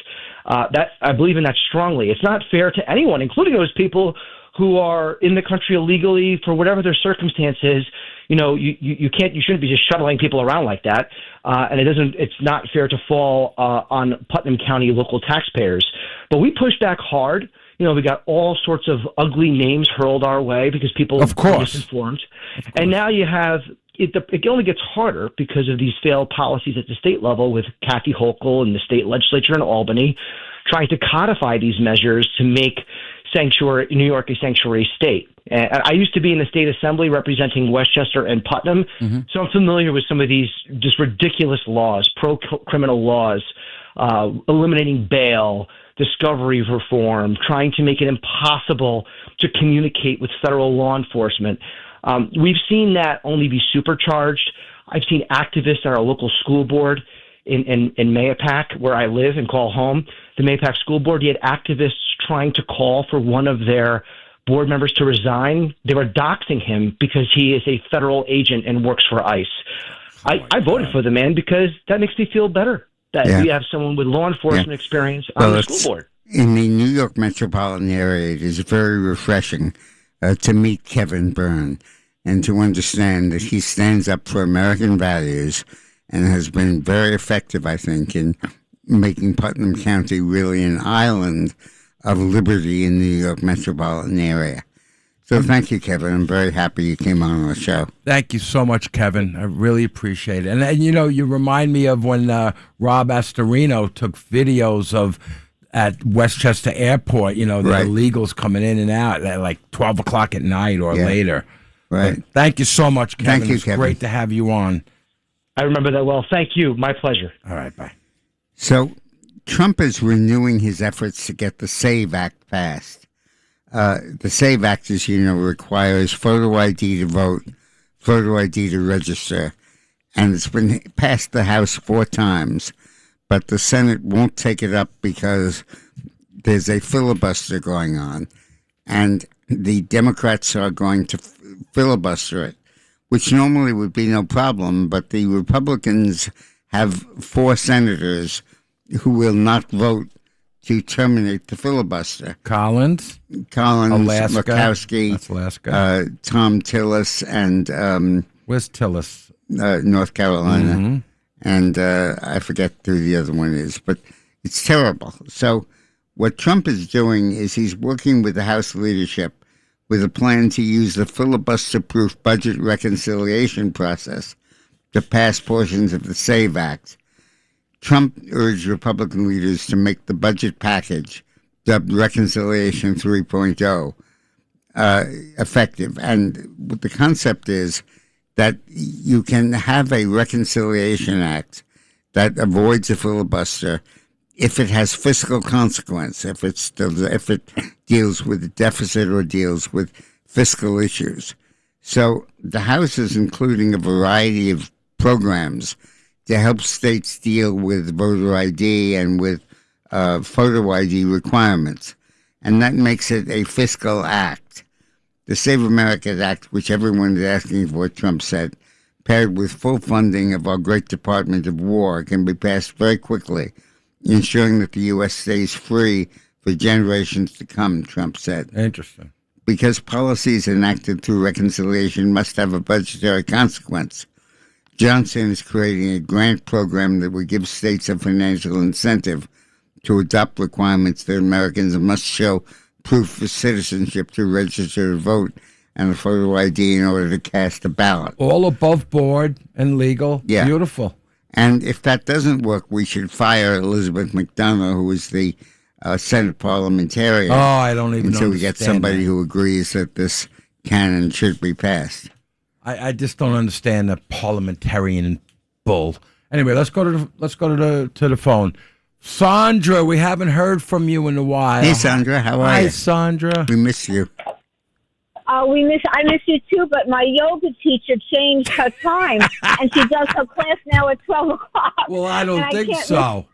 That I believe in that strongly. It's not fair to anyone, including those people who are in the country illegally for whatever their circumstances. You shouldn't be just shuttling people around like that. And it's not fair to fall on Putnam County local taxpayers. But we pushed back hard. We got all sorts of ugly names hurled our way because people are misinformed. And now you have it only gets harder because of these failed policies at the state level with Kathy Hochul and the state legislature in Albany trying to codify these measures to make New York a sanctuary state. And I used to be in the state assembly representing Westchester and Putnam, so I'm familiar with some of these just ridiculous laws, pro-criminal laws, eliminating bail, discovery reform, trying to make it impossible to communicate with federal law enforcement. We've seen that only be supercharged. I've seen activists at our local school board in Mayapack, where I live and call home. The Mayapack School Board, you had activists trying to call for one of their board members to resign. They were doxing him because he is a federal agent and works for ICE. I voted for the man because that makes me feel better that we have someone with law enforcement experience on the school board. In the New York metropolitan area, it is very refreshing to meet Kevin Byrne and to understand that he stands up for American values and has been very effective, I think, in making Putnam County really an island of liberty in the New York metropolitan area. So thank you, Kevin. I'm very happy you came on the show. Thank you so much, Kevin. I really appreciate it. And you remind me of when Rob Astorino took videos of at Westchester Airport, the illegals coming in and out at like 12 o'clock at night or later. Right. But thank you so much, Kevin. Thank you, It's Kevin. great to have you on. I remember that well. Thank you. My pleasure. All right, bye. So Trump is renewing his efforts to get the SAVE Act passed. The SAVE Act, as you know, requires photo ID to vote, photo ID to register, and it's been passed the House 4 times, but the Senate won't take it up because there's a filibuster going on, and the Democrats are going to filibuster it, which normally would be no problem, but the Republicans have 4 senators who will not vote to terminate the filibuster. Collins, Alaska. Murkowski, That's Alaska. Tom Tillis, and Where's Tillis? North Carolina. Mm-hmm. And I forget who the other one is, but it's terrible. So what Trump is doing is he's working with the House leadership with a plan to use the filibuster-proof budget reconciliation process to pass portions of the SAVE Act. Trump urged Republican leaders to make the budget package, dubbed Reconciliation 3.0, effective. And what the concept is that you can have a reconciliation act that avoids a filibuster if it has fiscal consequence, if it deals with the deficit or deals with fiscal issues. So the House is including a variety of programs to help states deal with voter ID and with photo ID requirements. And that makes it a fiscal act. The Save America Act, which everyone is asking for, Trump said, paired with full funding of our great Department of War, can be passed very quickly, ensuring that the U.S. stays free for generations to come, Trump said. Interesting. Because policies enacted through reconciliation must have a budgetary consequence. Johnson is creating a grant program that would give states a financial incentive to adopt requirements that Americans must show proof of citizenship to register to vote and a photo ID in order to cast a ballot. All above board and legal. Yeah. Beautiful. And if that doesn't work, we should fire Elizabeth McDonough, who is the Senate parliamentarian. Oh, I don't even until we get somebody that. who agrees that this canon should be passed. I just don't understand the parliamentarian bull. Anyway, let's go to the phone. Sandra, we haven't heard from you in a while. Hey, Sandra, how are you? Hi, Sandra. We miss you. I miss you too, but my yoga teacher changed her time, and she does her class now at 12 o'clock. Well, I don't And think can't so.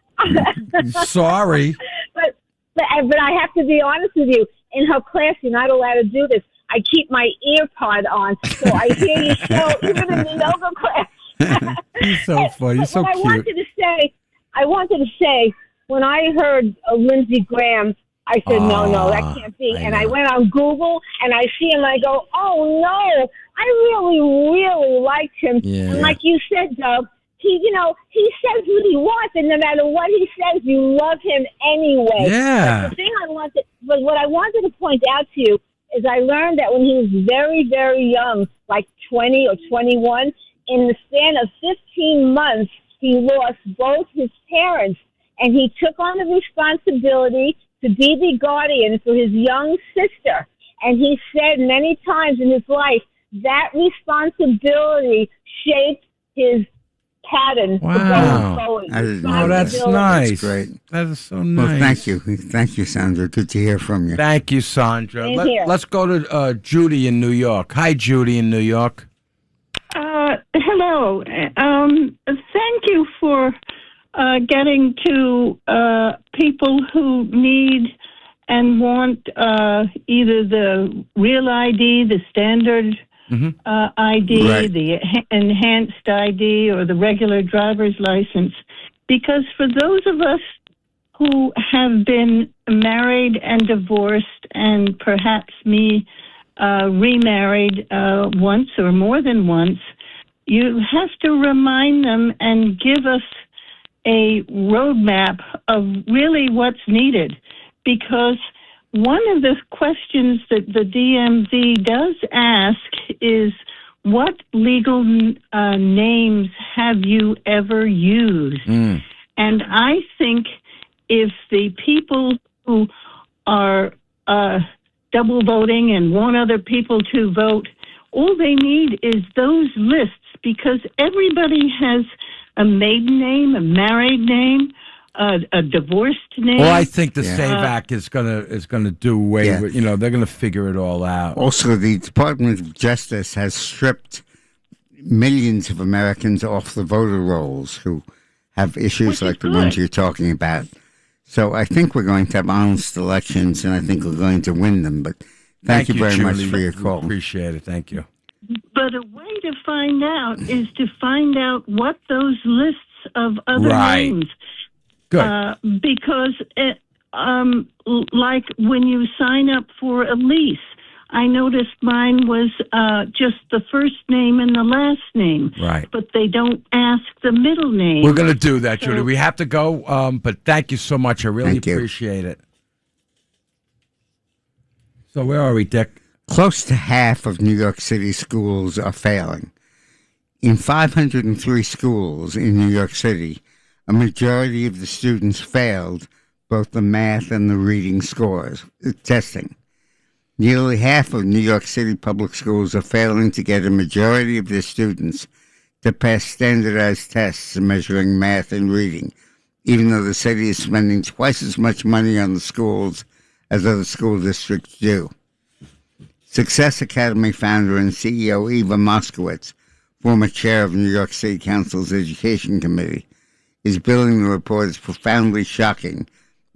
Sorry. But I have to be honest with you. In her class, you're not allowed to do this. I keep my ear pod on, so I hear you show even in the yoga class. He's so funny. He's so what cute. I wanted to say, when I heard Lindsey Graham, I said, no, that can't be. I went on Google, and I see him, and I go, oh, no, I really, really liked him. Yeah. And like you said, Doug, he says what he wants, and no matter what he says, you love him anyway. Yeah. But what I wanted to point out to you is I learned that when he was very, very young, like 20 or 21, in the span of 15 months, he lost both his parents, and he took on the responsibility to be the guardian for his young sister. And he said many times in his life that responsibility shaped his pattern for going forward. Oh, that's nice. That's great. That is so nice. Well, thank you. Thank you, Sandra. Good to hear from you. Thank you, Sandra. Same here. Let's go to Judy in New York. Hi, Judy in New York. Hello. Thank you for getting to people who need and want either the real ID, the standard ID, Right. the enhanced ID, or the regular driver's license. Because for those of us who have been married and divorced, and perhaps me remarried once or more than once, you have to remind them and give us a roadmap of really what's needed. Because one of the questions that the DMV does ask is, what legal names have you ever used? And I think if the people who are double voting and want other people to vote, all they need is those lists, because everybody has a maiden name, a married name, a divorced name. Well, I think the SAVE Act is gonna do away with. They're gonna figure it all out. Also, the Department of Justice has stripped millions of Americans off the voter rolls who have issues like the ones you're talking about. So I think we're going to have honest elections, and I think we're going to win them. But thank you very much for your call. Appreciate it. Thank you. But a way to find out is to find out what those lists of other names. Good. Because, like when you sign up for a lease, I noticed mine was just the first name and the last name. Right. But they don't ask the middle name. We're going to do that, Judy. We have to go, but thank you so much. I really appreciate it. So where are we, Dick? Close to half of New York City schools are failing. In 503 schools in New York City, a majority of the students failed both the math and the reading scores testing. Nearly half of New York City public schools are failing to get a majority of their students to pass standardized tests measuring math and reading, even though the city is spending twice as much money on the schools as other school districts do. Success Academy founder and CEO Eva Moskowitz, former chair of New York City Council's Education Committee, is billing the report as profoundly shocking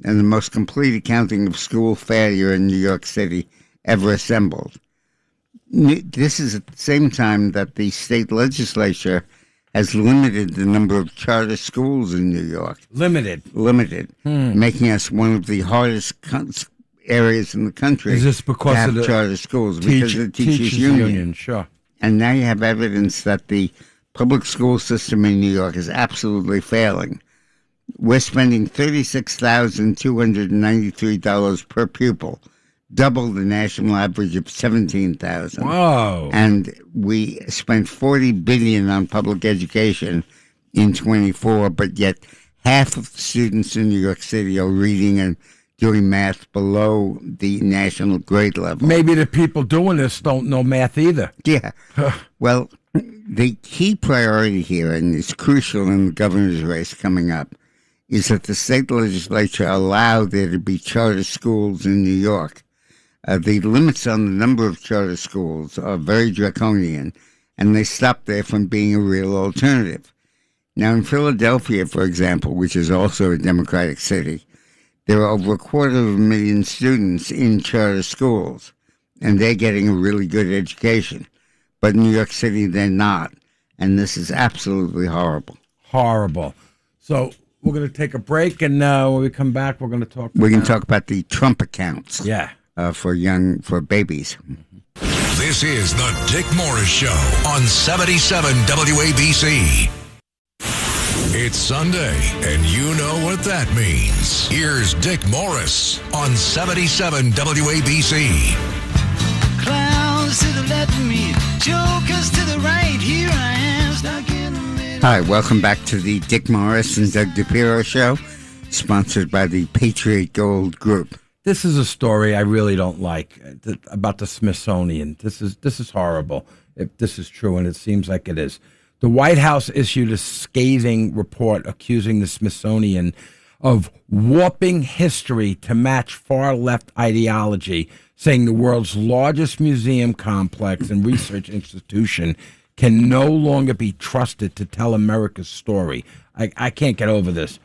and the most complete accounting of school failure in New York City ever assembled. This is at the same time that the state legislature has limited the number of charter schools in New York. Limited. Making us one of the hardest areas in the country. Is this because to have of the charter schools? Because of the teachers' union. Sure. And now you have evidence that the public school system in New York is absolutely failing. We're spending $36,293 per pupil, double the national average of $17,000. Whoa! And we spent $40 billion on public education in 24, but yet half of the students in New York City are reading and doing math below the national grade level. Maybe the people doing this don't know math either. Yeah. Well, the key priority here, and it's crucial in the governor's race coming up, is that the state legislature allow there to be charter schools in New York. The limits on the number of charter schools are very draconian, and they stop there from being a real alternative. Now, in Philadelphia, for example, which is also a Democratic city, there are over 250,000 students in charter schools, and they're getting a really good education. But in New York City, they're not, and this is absolutely horrible. Horrible. So we're going to take a break, and when we come back, we're going to talk. We're going to talk about the Trump accounts. Yeah. For babies. This is the Dick Morris Show on 77 WABC. It's Sunday, and you know what that means. Here's Dick Morris on 77 WABC. Clowns to the left of me, jokers to the right. Here I am, stuck in the middle. Hi, welcome back to the Dick Morris and Doug Dipierro Show, sponsored by the Patriot Gold Group. This is a story I really don't like about the Smithsonian. This is horrible. If this is true, and it seems like it is. The White House issued a scathing report accusing the Smithsonian of warping history to match far-left ideology, saying the world's largest museum complex and research institution can no longer be trusted to tell America's story. I can't get over this.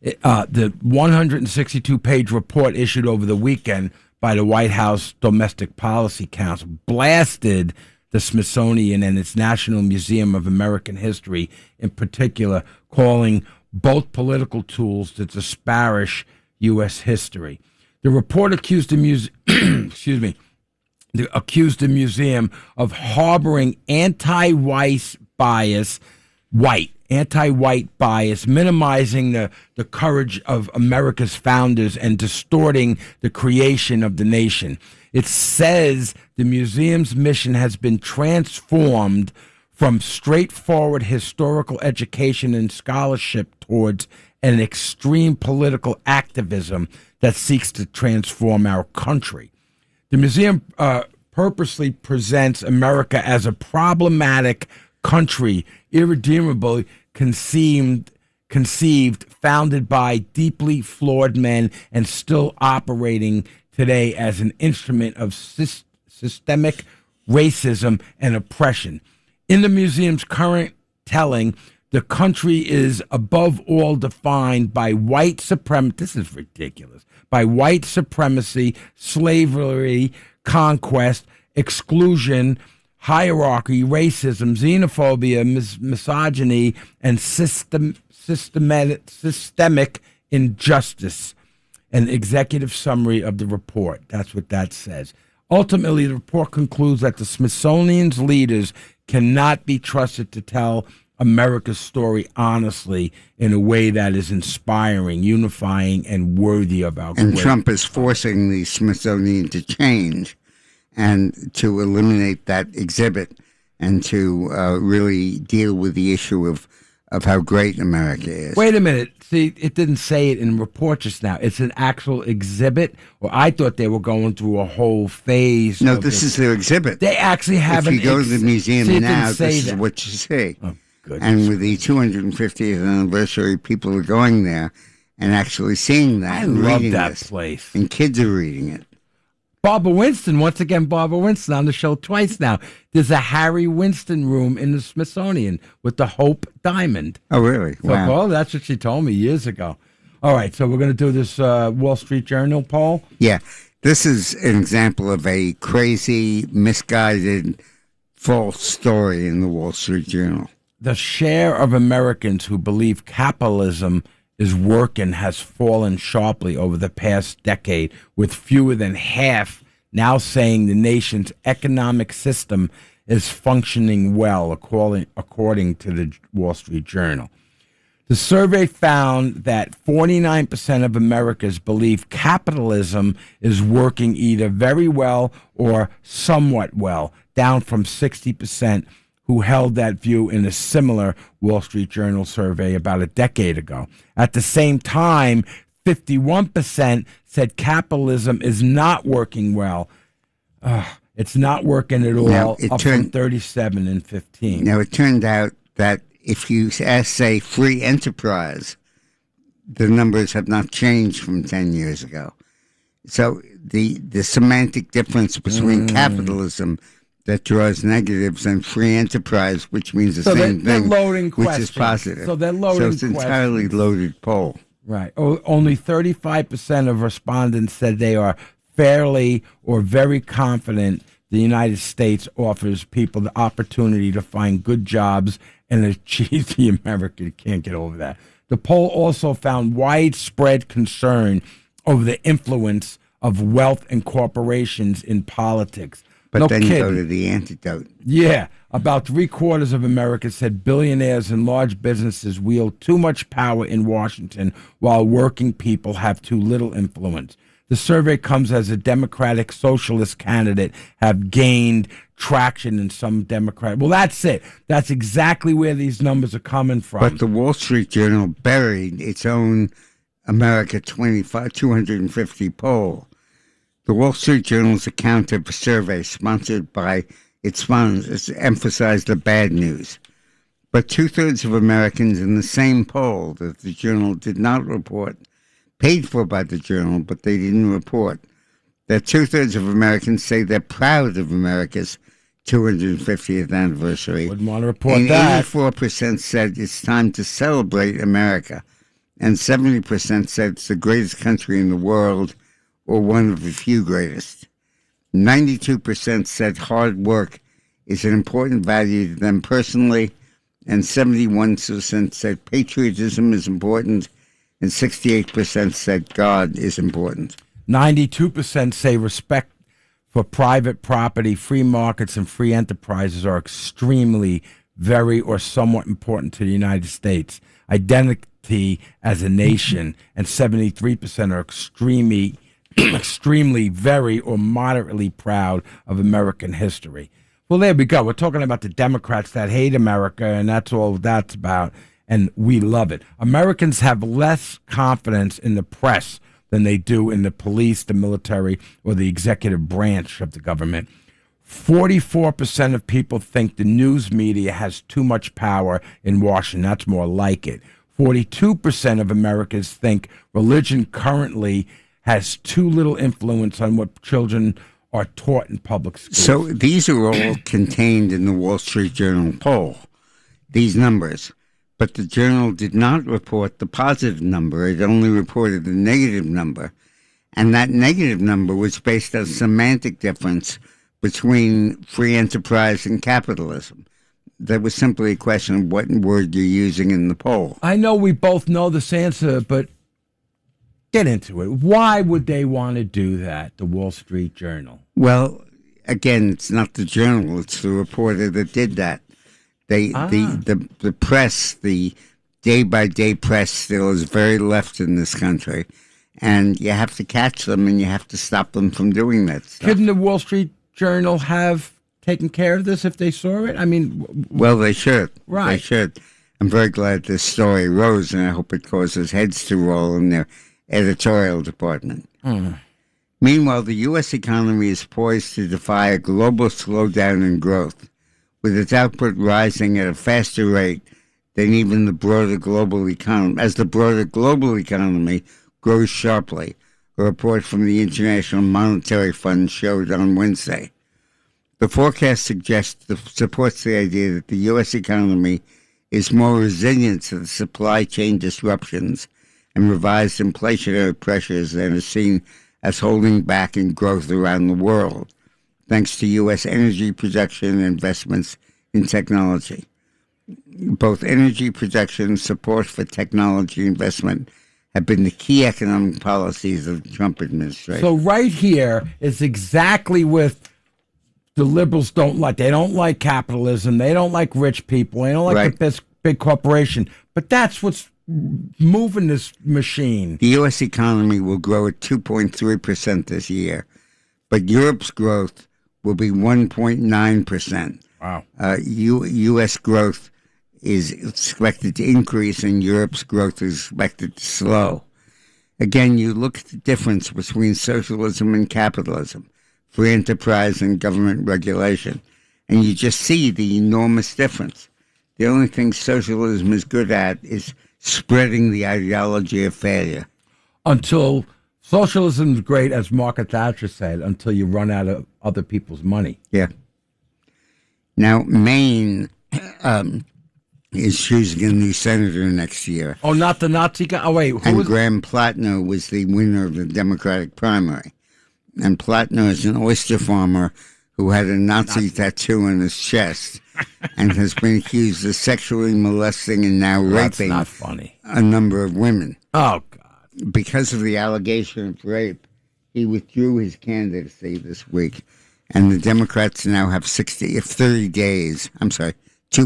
The 162-page report issued over the weekend by the White House Domestic Policy Council blasted the Smithsonian and its National Museum of American History in particular, calling both political tools to disparage U.S. history. The report accused the museum of harboring anti-white bias, minimizing the courage of America's founders and distorting the creation of the nation. It says the museum's mission has been transformed from straightforward historical education and scholarship towards an extreme political activism that seeks to transform our country. The museum purposely presents America as a problematic country, irredeemably conceived, founded by deeply flawed men, and still operating today as an instrument of systemic racism and oppression. In the museum's current telling, the country is above all defined by white supremacy. This is ridiculous. By white supremacy, slavery, conquest, exclusion, hierarchy, racism, xenophobia, misogyny, and systemic injustice. An executive summary of the report. That's what that says. Ultimately, the report concludes that the Smithsonian's leaders cannot be trusted to tell America's story honestly in a way that is inspiring, unifying, and worthy of our And great. Trump is forcing the Smithsonian to change and to eliminate that exhibit and to really deal with the issue of how great America is. Wait a minute. See, it didn't say it in the report just now. It's an actual exhibit? Or I thought they were going through a whole phase. No, of this it. is their exhibit. They actually have If you go to the museum See, it now, didn't say this is that. what you see. Oh, goodness. And with the 250th anniversary, people are going there and actually seeing that. I and love reading that this. place. And kids are reading it. Barbara Winston, once again, Barbara Winston on the show twice now. There's a Harry Winston room in the Smithsonian with the Hope Diamond. Oh, really? So, Wow. Paul, that's what she told me years ago. All right, so we're going to do this Wall Street Journal, Paul. Yeah. This is an example of a crazy, misguided, false story in the Wall Street Journal. The share of Americans who believe capitalism is working has fallen sharply over the past decade, with fewer than half now saying the nation's economic system is functioning well, according to the Wall Street Journal. The survey found that 49% of Americans believe capitalism is working either very well or somewhat well, down from 60% who held that view in a similar Wall Street Journal survey about a decade ago. At the same time, 51% said capitalism is not working well. It's not working at all, Now, from 37 and 15. Now, it turned out that if you say free enterprise, the numbers have not changed from 10 years ago. So the semantic difference between capitalism that draws negatives and free enterprise, which means the same they're thing, loading which questions. is positive. So they're loading So it's entirely questions. loaded poll. Right. Only 35% of respondents said they are fairly or very confident the United States offers people the opportunity to find good jobs and achieve the American. Can't get over that. The poll also found widespread concern over the influence of wealth and corporations in politics. But no then you kidding. go to the antidote. Yeah, about 3/4 of Americans said billionaires and large businesses wield too much power in Washington while working people have too little influence. The survey comes as a Democratic Socialist candidate have gained traction in some Democrat. Well, that's it. That's exactly where these numbers are coming from. But the Wall Street Journal buried its own America 250 poll. The Wall Street Journal's account of a survey sponsored by its sponsors emphasized the bad news. But 2/3 of Americans in the same poll that the Journal did not report, paid for by the Journal, but they didn't report, that 2/3 of Americans say they're proud of America's 250th anniversary. Wouldn't want to report And that. 84% said it's time to celebrate America. And 70% said it's the greatest country in the world or one of the few greatest. 92% said hard work is an important value to them personally, and 71% said patriotism is important, and 68% said God is important. 92% say respect for private property, free markets, and free enterprises are extremely, very, or somewhat important to the United States. Identity as a nation, and 73% are extremely, very, or moderately proud of American history. Well, there we go. We're talking about the Democrats that hate America, and that's all that's about, and we love it. Americans have less confidence in the press than they do in the police, the military, or the executive branch of the government. 44% of people think the news media has too much power in Washington. That's more like it. 42% of Americans think religion currently has too little influence on what children are taught in public schools. So these are all contained in the Wall Street Journal poll, these numbers. But the Journal did not report the positive number. It only reported the negative number. And that negative number was based on semantic difference between free enterprise and capitalism. That was simply a question of what word you're using in the poll. I know we both know this answer, but get into it. Why would they want to do that, the Wall Street Journal? Well, again, it's not the Journal, it's the reporter that did that. The press, the day-by-day press still is very left in this country, and you have to catch them and you have to stop them from doing that stuff. Couldn't the Wall Street Journal have taken care of this if they saw it? I mean... Well, they should. Right. They should. I'm very glad this story rose, and I hope it causes heads to roll in their editorial department. Meanwhile, the U.S. economy is poised to defy a global slowdown in growth, with its output rising at a faster rate than even the broader global economy, as the broader global economy grows sharply, a report from the International Monetary Fund showed on Wednesday. The forecast supports the idea that the U.S. economy is more resilient to the supply chain disruptions and revised inflationary pressures than is seen as holding back in growth around the world, thanks to U.S. energy production and investments in technology. Both energy production and support for technology investment have been the key economic policies of the Trump administration. So right here is exactly what the liberals don't like. They don't like capitalism. They don't like rich people. They don't like the big corporation. But that's what's moving this machine. The U.S. economy will grow at 2.3% this year, but Europe's growth will be 1.9%. Wow. U.S. growth is expected to increase and Europe's growth is expected to slow. Again, you look at the difference between socialism and capitalism, free enterprise and government regulation, and you just see the enormous difference. The only thing socialism is good at is spreading the ideology of failure. Until socialism is great, as Margaret Thatcher said, until you run out of other people's money. Yeah. Now, Maine is choosing a new senator next year. Oh, not the Nazi guy? Oh, wait. And Graham Platner was the winner of the Democratic primary. And Platner is an oyster farmer who had a Nazi tattoo on his chest and has been accused of sexually molesting and now raping not funny. A number of women. Oh, God. Because of the allegation of rape, he withdrew his candidacy this week. And the Democrats now have 2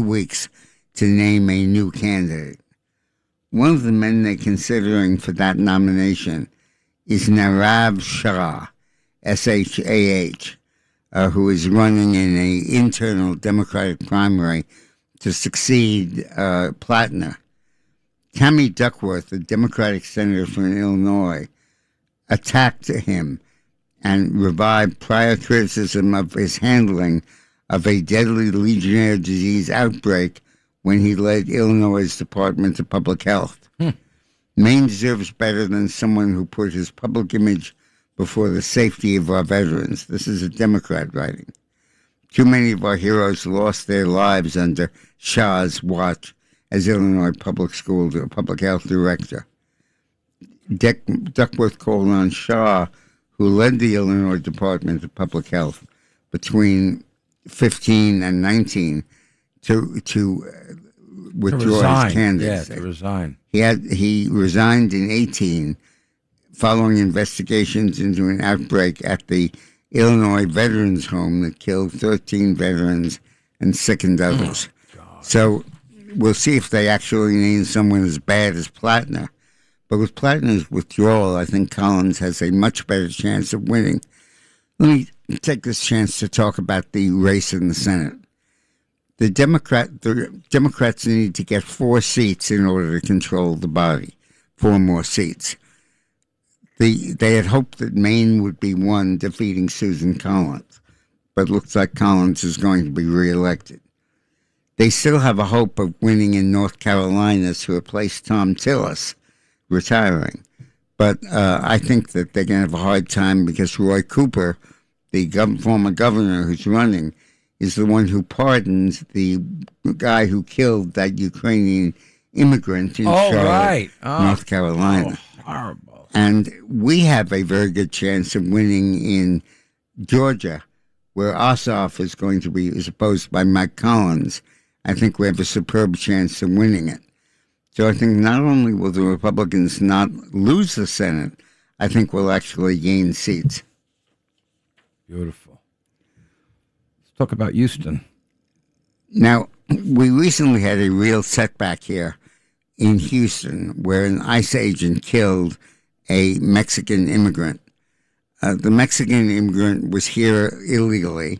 weeks to name a new candidate. One of the men they're considering for that nomination is Narav Shah, S-H-A-H, who is running in an internal Democratic primary to succeed Platner. Tammy Duckworth, a Democratic senator from Illinois, attacked him and revived prior criticism of his handling of a deadly Legionnaire disease outbreak when he led Illinois' Department of Public Health. Maine deserves better than someone who put his public image before the safety of our veterans. This is a Democrat writing. Too many of our heroes lost their lives under Shah's watch as Illinois public health director. Duckworth called on Shah, who led the Illinois Department of Public Health between 15 and 19, to withdraw his candidacy. Yeah, to resign. He resigned in 18 following investigations into an outbreak at the Illinois Veterans Home that killed 13 veterans and sickened others. So we'll see if they actually name someone as bad as Platner. But with Platner's withdrawal, I think Collins has a much better chance of winning. Let me take this chance to talk about the race in the Senate. The Democrats need to get 4 seats in order to control the body, 4 more seats. They had hoped that Maine would be one, defeating Susan Collins. but looks like Collins is going to be reelected. They still have a hope of winning in North Carolina to replace Tom Tillis, retiring. But I think that they're going to have a hard time because Roy Cooper, the former governor who's running, is the one who pardoned the guy who killed that Ukrainian immigrant in Charlotte, North Carolina. Horrible. And we have a very good chance of winning in Georgia, where Ossoff is going to be opposed by Mike Collins. I think we have a superb chance of winning it. So I think not only will the Republicans not lose the Senate, I think we'll actually gain seats. Beautiful. Let's talk about Houston. Now, we recently had a real setback here in Houston where an ICE agent killed a Mexican immigrant. The Mexican immigrant was here illegally,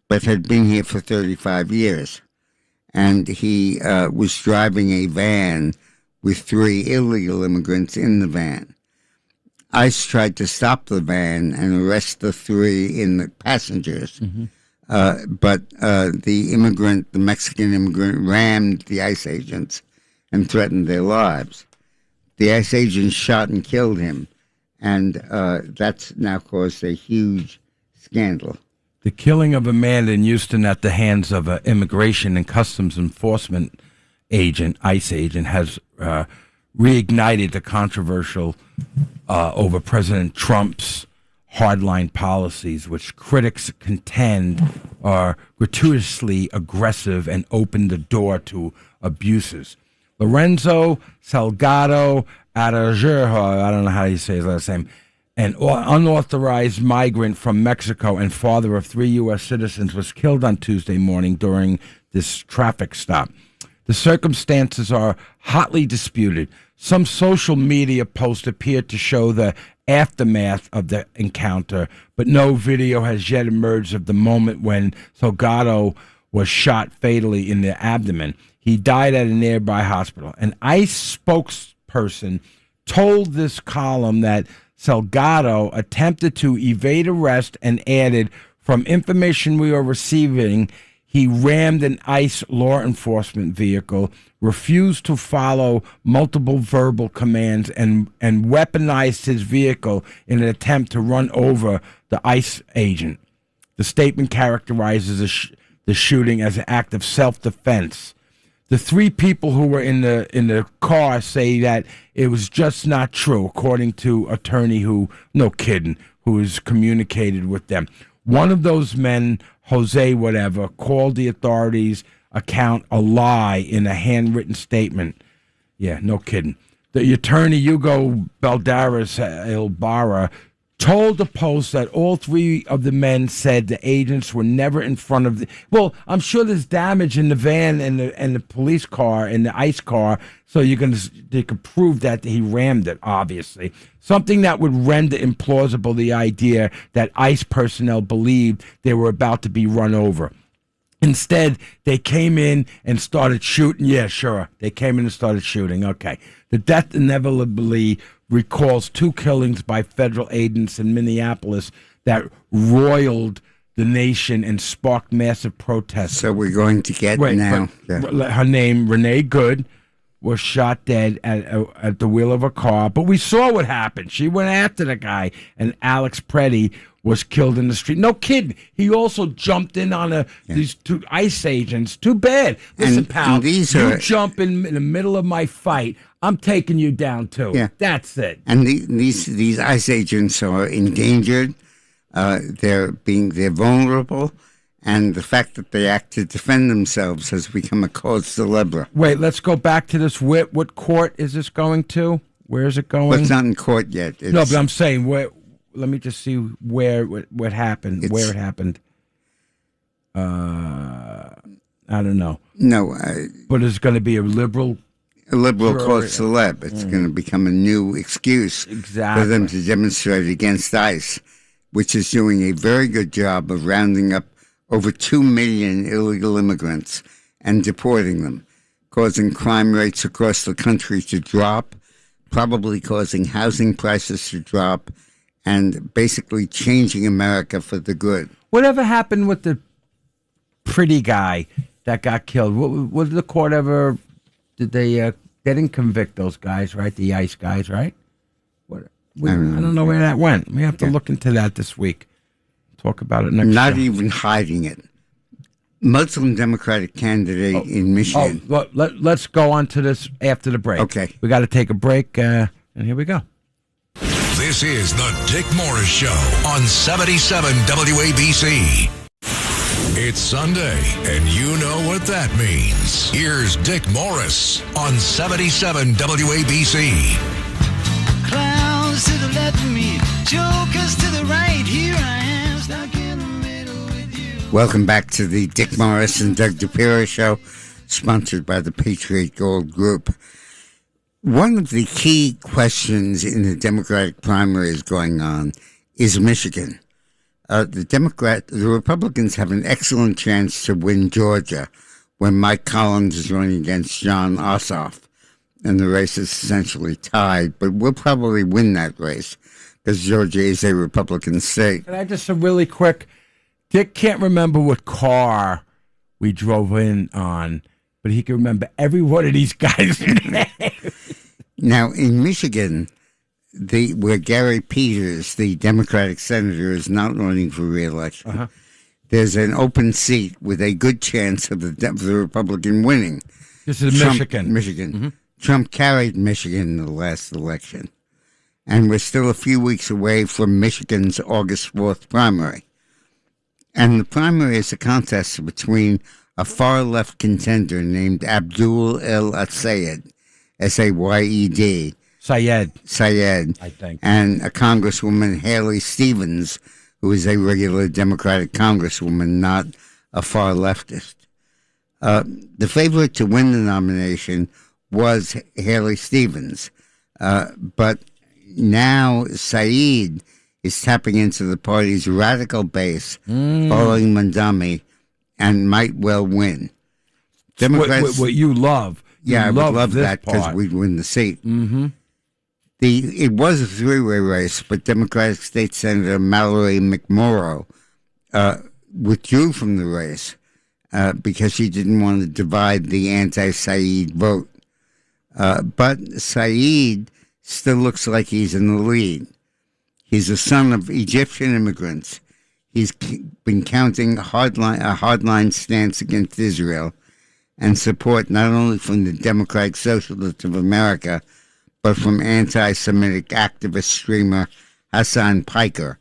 but had been here for 35 years. And he was driving a van with 3 illegal immigrants in the van. ICE tried to stop the van and arrest the 3 in the passengers. Mm-hmm. But the Mexican immigrant, rammed the ICE agents and threatened their lives. The ICE agents shot and killed him, and that's now caused a huge scandal. The killing of a man in Houston at the hands of an immigration and customs enforcement agent, ICE agent, has reignited the controversial over President Trump's hardline policies, which critics contend are gratuitously aggressive and open the door to abuses. Lorenzo Salgado Araújo, I don't know how you say his last name, an unauthorized migrant from Mexico and father of 3 U.S. citizens, was killed on Tuesday morning during this traffic stop. The circumstances are hotly disputed. Some social media posts appear to show the aftermath of the encounter, but no video has yet emerged of the moment when Salgado was shot fatally in the abdomen. He died at a nearby hospital. An ICE spokesperson told this column that Salgado attempted to evade arrest and added, "From information we are receiving, he rammed an ICE law enforcement vehicle, refused to follow multiple verbal commands, and weaponized his vehicle in an attempt to run over the ICE agent." The statement characterizes the shooting as an act of self-defense. The 3 people who were in the car say that it was just not true, according to attorney who has communicated with them. One of those men, Jose whatever, called the authorities' account a lie in a handwritten statement. Yeah, no kidding. The attorney, Hugo Balderas Ibarra, told the Post that all 3 of the men said the agents were never in front of the... Well, I'm sure there's damage in the van and the police car and the ICE car, so they could prove that he rammed it, obviously. Something that would render implausible the idea that ICE personnel believed they were about to be run over. Instead, they came in and started shooting. Yeah, sure. They came in and started shooting. Okay. The death inevitably recalls 2 killings by federal agents in Minneapolis that roiled the nation and sparked massive protests. So we're going to get now. Her name, Renee Good, was shot dead at the wheel of a car. But we saw what happened. She went after the guy, and Alex Preddy was killed in the street. No kidding. He also jumped in on these 2 ICE agents. Too bad. Listen, pal, you jump in the middle of my fight, I'm taking you down too. Yeah. That's it. And these ICE agents are endangered. They're vulnerable, and the fact that they act to defend themselves has become a cause célèbre. Wait, let's go back to this. What court is this going to? Where is it going? Well, it's not in court yet. No, but I'm saying where. Let me just see what happened. Where it happened. I don't know. No, but it's going to be a liberal cause célèbre. It's going to become a new excuse for them to demonstrate against ICE, which is doing a very good job of rounding up over 2 million illegal immigrants and deporting them, causing crime rates across the country to drop, probably causing housing prices to drop, and basically changing America for the good. Whatever happened with the pretty guy that got killed? What did the court ever? Did they didn't convict those guys, right? The ICE guys, right? I don't know where that went. We have to look into that this week. Talk about it next. Not show. even hiding it. Muslim Democratic candidate in Michigan. Let's go on to this after the break. Okay. We got to take a break, and here we go. This is the Dick Morris Show on 77 WABC. It's Sunday, and you know what that means. Here's Dick Morris on 77 WABC. Clowns to the left of me, jokers to the right. Here I am, stuck in the middle with you. Welcome back to the Dick Morris and Doug Dipierro Show, sponsored by the Patriot Gold Group. One of the key questions in the Democratic primaries going on is Michigan. The Republicans have an excellent chance to win Georgia when Mike Collins is running against John Ossoff, and the race is essentially tied. But we'll probably win that race because Georgia is a Republican state. Can I just really quick? Dick can't remember what car we drove in on, but he can remember every one of these guys' names. Now, in Michigan, where Gary Peters, the Democratic senator, is not running for re-election, there's an open seat with a good chance of the Republican winning. This is Michigan. Mm-hmm. Trump carried Michigan in the last election. And we're still a few weeks away from Michigan's August 4th primary. And the primary is a contest between a far-left contender named Abdul El-Sayed, S-A-Y-E-D. Syed, I think. And a Congresswoman, Haley Stevens, who is a regular Democratic Congresswoman, not a far leftist. The favorite to win the nomination was Haley Stevens. But now Syed is tapping into the party's radical base following Mandami and might well win. Democrats, what you love. I would love that because we'd win the seat. Mm-hmm. It was a three-way race, but Democratic State Senator Mallory McMorrow withdrew from the race because she didn't want to divide the anti-Saeed vote. But Saeed still looks like he's in the lead. He's the son of Egyptian immigrants. He's been counting a hardline stance against Israel and support not only from the Democratic Socialists of America, but from anti-Semitic activist streamer Hassan Piker,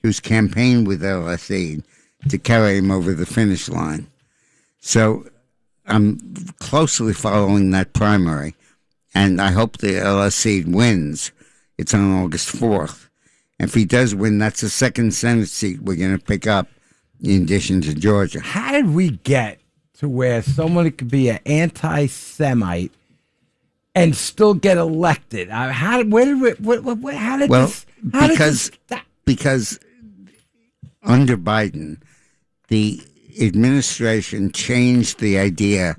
who's campaigned with El-Sayed to carry him over the finish line. So I'm closely following that primary, and I hope the El-Sayed wins. It's on August 4th. If he does win, that's the second Senate seat we're going to pick up in addition to Georgia. How did we get to where somebody could be an anti-Semite and still get elected? Because under Biden, the administration changed the idea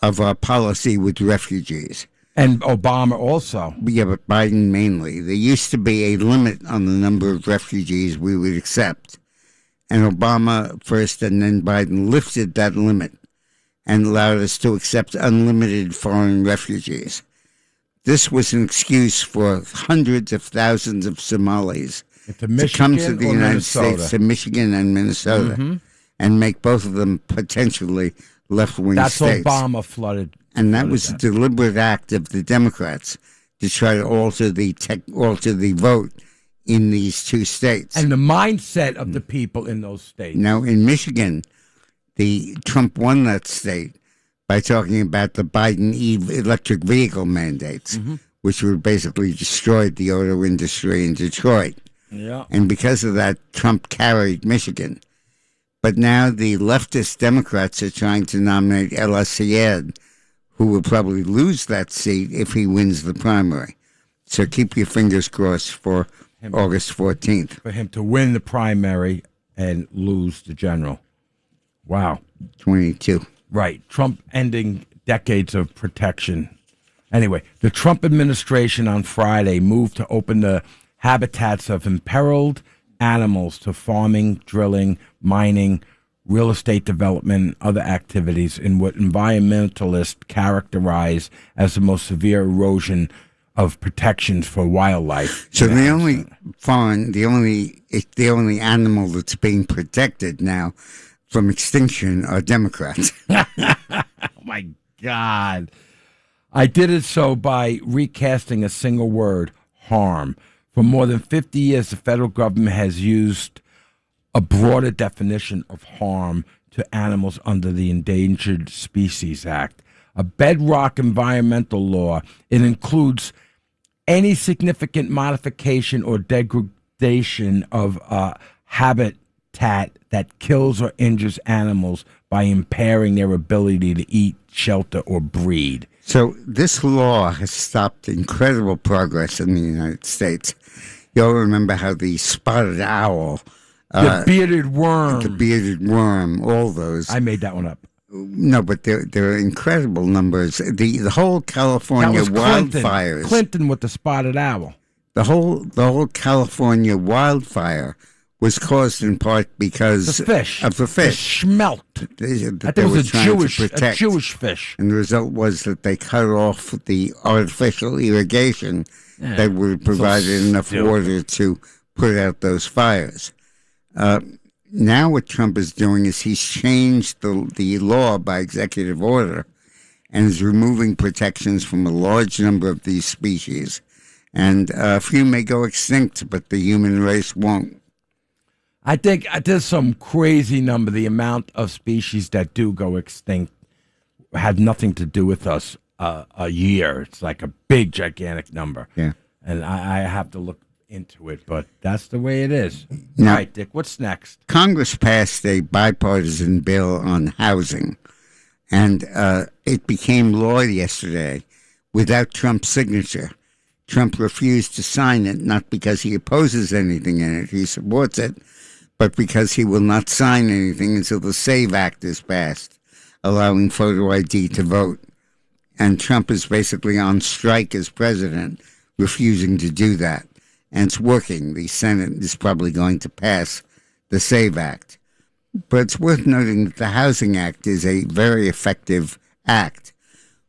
of our policy with refugees. And Obama also. Yeah, but Biden mainly. There used to be a limit on the number of refugees we would accept. And Obama first and then Biden lifted that limit and allowed us to accept unlimited foreign refugees. This was an excuse for hundreds of thousands of Somalis to come to the United States, to Michigan and Minnesota, and make both of them potentially left-wing states. That's Obama flooded. And that was a deliberate act of the Democrats to try to alter the vote in these two states. And the mindset of the people in those states. Now, in Michigan, Trump won that state by talking about the Biden electric vehicle mandates, which would basically destroy the auto industry in Detroit. Yeah. And because of that, Trump carried Michigan. But now the leftist Democrats are trying to nominate El-Sayed, who will probably lose that seat if he wins the primary. So keep your fingers crossed for August 14th. For him to win the primary and lose the general. Wow. 22. Right. Trump ending decades of protection. Anyway, the Trump administration on Friday moved to open the habitats of imperiled animals to farming, drilling, mining, real estate development, and other activities in what environmentalists characterize as the most severe erosion of protections for wildlife. So the only animal that's being protected now from extinction are Democrats. Oh my God. I did it so by recasting a single word, harm. For more than 50 years, the federal government has used a broader definition of harm to animals under the Endangered Species Act, a bedrock environmental law. It includes any significant modification or degradation of habitat that kills or injures animals by impairing their ability to eat, shelter, or breed. So this law has stopped incredible progress in the United States. You'll remember how the spotted owl, The bearded worm, all those. I made that one up. No, but there are incredible numbers. The whole California That was wildfires. Clinton with the spotted owl. The whole California wildfire was caused in part because The fish. of the fish. The schmelt. That I think it were was trying to a protect. Jewish fish. And the result was that they cut off the artificial irrigation that would have provided enough stupid. water to put out those fires. Now what Trump is doing is he's changed the law by executive order and is removing protections from a large number of these species. And a few may go extinct, but the human race won't. I think there's some crazy number. The amount of species that do go extinct had nothing to do with us a year. It's like a big, gigantic number. Yeah. And I have to look into it, but that's the way it is. Now, All right, Dick, what's next? Congress passed a bipartisan bill on housing, and it became law yesterday without Trump's signature. Trump refused to sign it, not because he opposes anything in it, he supports it, but because he will not sign anything until the SAVE Act is passed, allowing photo ID to vote. And Trump is basically on strike as president, refusing to do that. And it's working. The Senate is probably going to pass the SAVE Act. But it's worth noting that the Housing Act is a very effective act.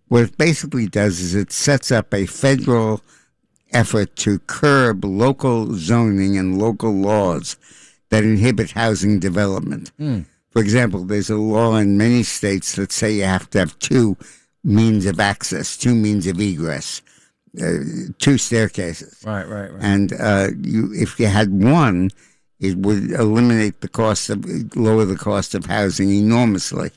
What it basically does is it sets up a federal effort to curb local zoning and local laws that inhibit housing development. For example, there's a law in many states that say you have to have two means of access, two means of egress, two staircases. Right. And if you had one, it would eliminate lower the cost of housing enormously.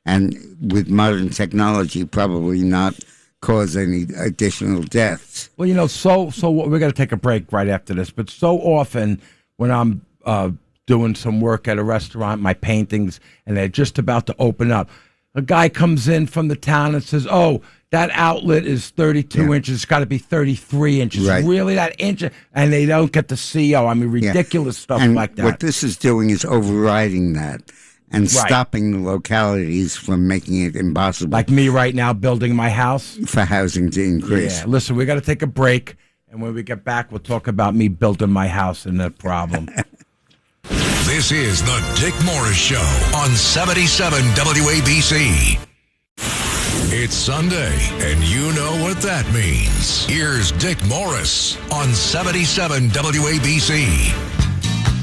And with modern technology, probably not cause any additional deaths. Well, so we're going to take a break right after this, but so often when I'm doing some work at a restaurant, my paintings, and they're just about to open up, a guy comes in from the town and says, oh, that outlet is 32 inches. It's got to be 33 inches. Right. Really, that inch? And they don't get the CO. I mean, ridiculous stuff and like that. What this is doing is overriding that and stopping the localities from making it impossible. Like me right now building my house. For housing to increase. Yeah, listen, we got to take a break. And when we get back, we'll talk about me building my house and the problem. This is the Dick Morris Show on 77 WABC. It's Sunday, and you know what that means. Here's Dick Morris on 77 WABC.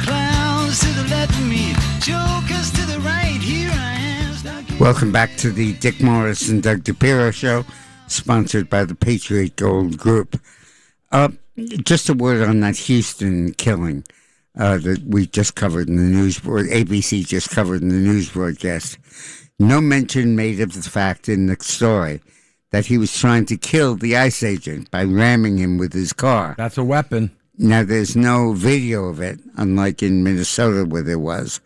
Clowns to the left of me, jokers to the right. Here I am. Stuck in Welcome back to the Dick Morris and Doug Dipierro Show, sponsored by the Patriot Gold Group. Just a word on that Houston killing that we just covered in the news, or ABC just covered in the news broadcast. No mention made of the fact in the story that he was trying to kill the ICE agent by ramming him with his car. That's a weapon. Now, there's no video of it, unlike in Minnesota where there was,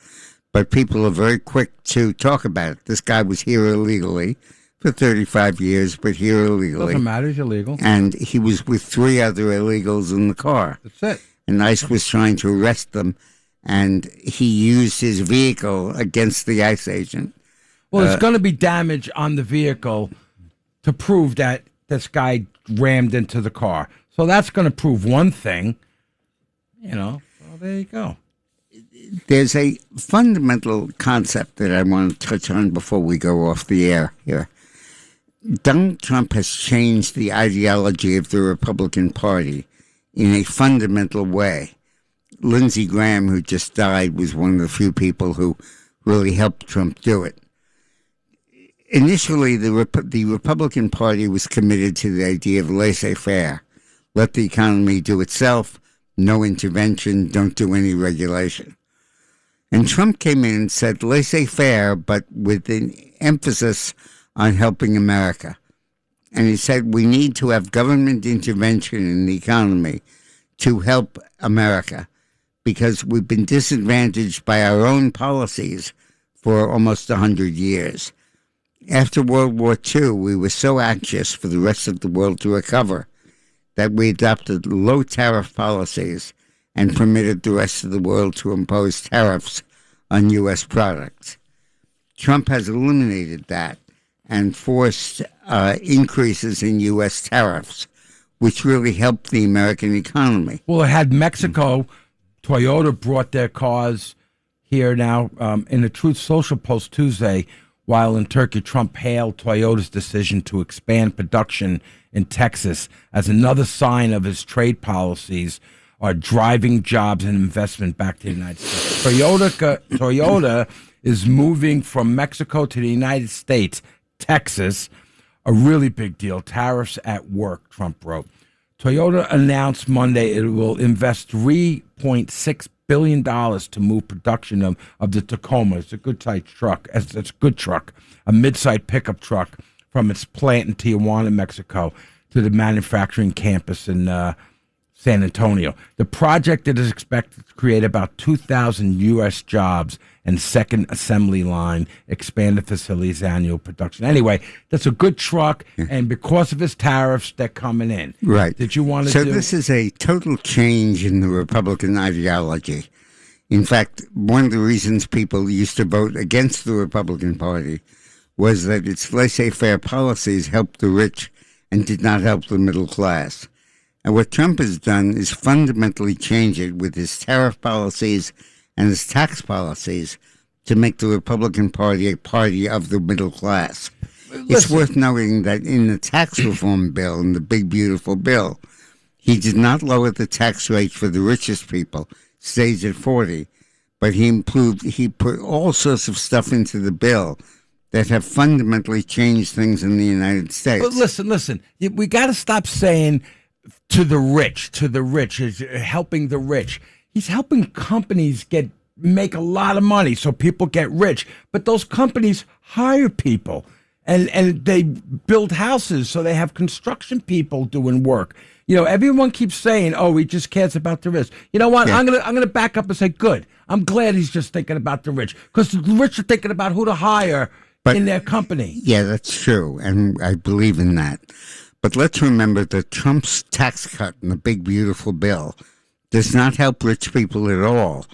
but people are very quick to talk about it. This guy was here illegally for 35 years, but here illegally. Doesn't matter, he's illegal. And he was with three other illegals in the car. That's it. And ICE was trying to arrest them, and he used his vehicle against the ICE agent. Well, there's going to be damage on the vehicle to prove that this guy rammed into the car. So that's going to prove one thing. Well, there you go. There's a fundamental concept that I want to touch on before we go off the air here. Donald Trump has changed the ideology of the Republican Party in a fundamental way. Lindsey Graham, who just died, was one of the few people who really helped Trump do it. Initially, the Republican Party was committed to the idea of laissez-faire. Let the economy do itself, no intervention, don't do any regulation. And Trump came in and said laissez-faire, but with an emphasis on helping America. And he said we need to have government intervention in the economy to help America because we've been disadvantaged by our own policies for almost 100 years. After World War II, we were so anxious for the rest of the world to recover that we adopted low tariff policies and permitted the rest of the world to impose tariffs on U.S. products. Trump has eliminated that and forced increases in U.S. tariffs, which really helped the American economy. Well, it had Mexico. Toyota brought their cars here now. In the Truth Social post Tuesday, while in Turkey, Trump hailed Toyota's decision to expand production in Texas as another sign of his trade policies are driving jobs and investment back to the United States. Toyota is moving from Mexico to the United States, Texas, a really big deal. Tariffs at work, Trump wrote. Toyota announced Monday it will invest $3.6 billion to move production of the Tacoma. It's a good type truck. It's a good truck, a mid-sized pickup truck from its plant in Tijuana, Mexico, to the manufacturing campus in San Antonio. The project is expected to create about 2,000 U.S. jobs and second assembly line, expand the facility's annual production. Anyway, that's a good truck, and because of his tariffs, they're coming in. Right. Did you want to So this is a total change in the Republican ideology. In fact, one of the reasons people used to vote against the Republican Party was that its laissez-faire policies helped the rich and did not help the middle class. And what Trump has done is fundamentally change it with his tariff policies and his tax policies to make the Republican Party a party of the middle class. It's worth noting that in the tax reform bill, in the big, beautiful bill, he did not lower the tax rate for the richest people, stays at 40, but he put all sorts of stuff into the bill that have fundamentally changed things in the United States. But listen, we got to stop saying to the rich, is helping the rich. He's helping companies make a lot of money so people get rich. But those companies hire people and they build houses, so they have construction people doing work. Everyone keeps saying, "Oh, he just cares about the rich." You know what? Yeah. I'm gonna back up and say, good. I'm glad he's just thinking about the rich, because the rich are thinking about who to hire in their company. Yeah, that's true, and I believe in that. But let's remember that Trump's tax cut in the big, beautiful bill does not help rich people at all,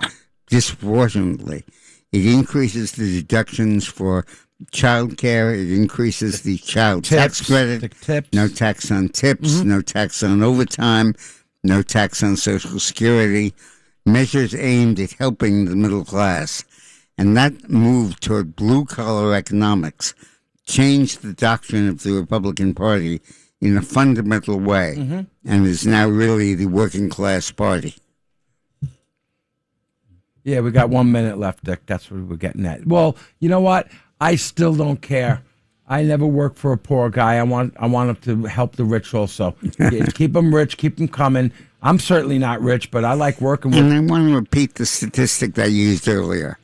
disproportionately. It increases the deductions for child care. It increases the child tax credit. No tax on tips, no tax on overtime, no tax on Social Security. Measures aimed at helping the middle class. And that move toward blue-collar economics changed the doctrine of the Republican Party in a fundamental way, and is now really the working class party. Yeah, we got 1 minute left, Dick. That's what we're getting at. Well, you know what? I still don't care. I never work for a poor guy. I want him to help the rich also. Keep them rich, keep them coming. I'm certainly not rich, but I like working with. And I want to repeat the statistic I used earlier.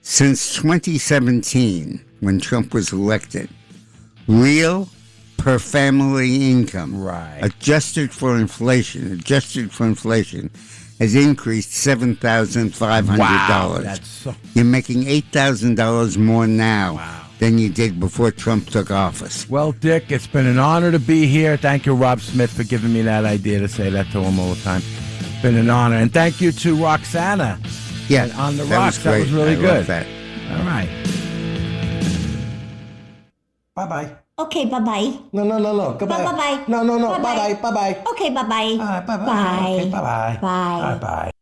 Since 2017, when Trump was elected, real per family income, adjusted for inflation, has increased $7,500. Wow, that's so... You're making $8,000 more now than you did before Trump took office. Well, Dick, it's been an honor to be here. Thank you, Rob Smith, for giving me that idea to say that to him all the time. It's been an honor. And thank you to Roxana. Yeah, on the rocks. That was really good. Love that. All right. Bye-bye. Okay, bye-bye. No. Goodbye. Bye-bye. No. Bye-bye. Bye-bye. Okay, bye-bye. Bye-bye. Bye. Okay, bye-bye. Bye. Bye-bye.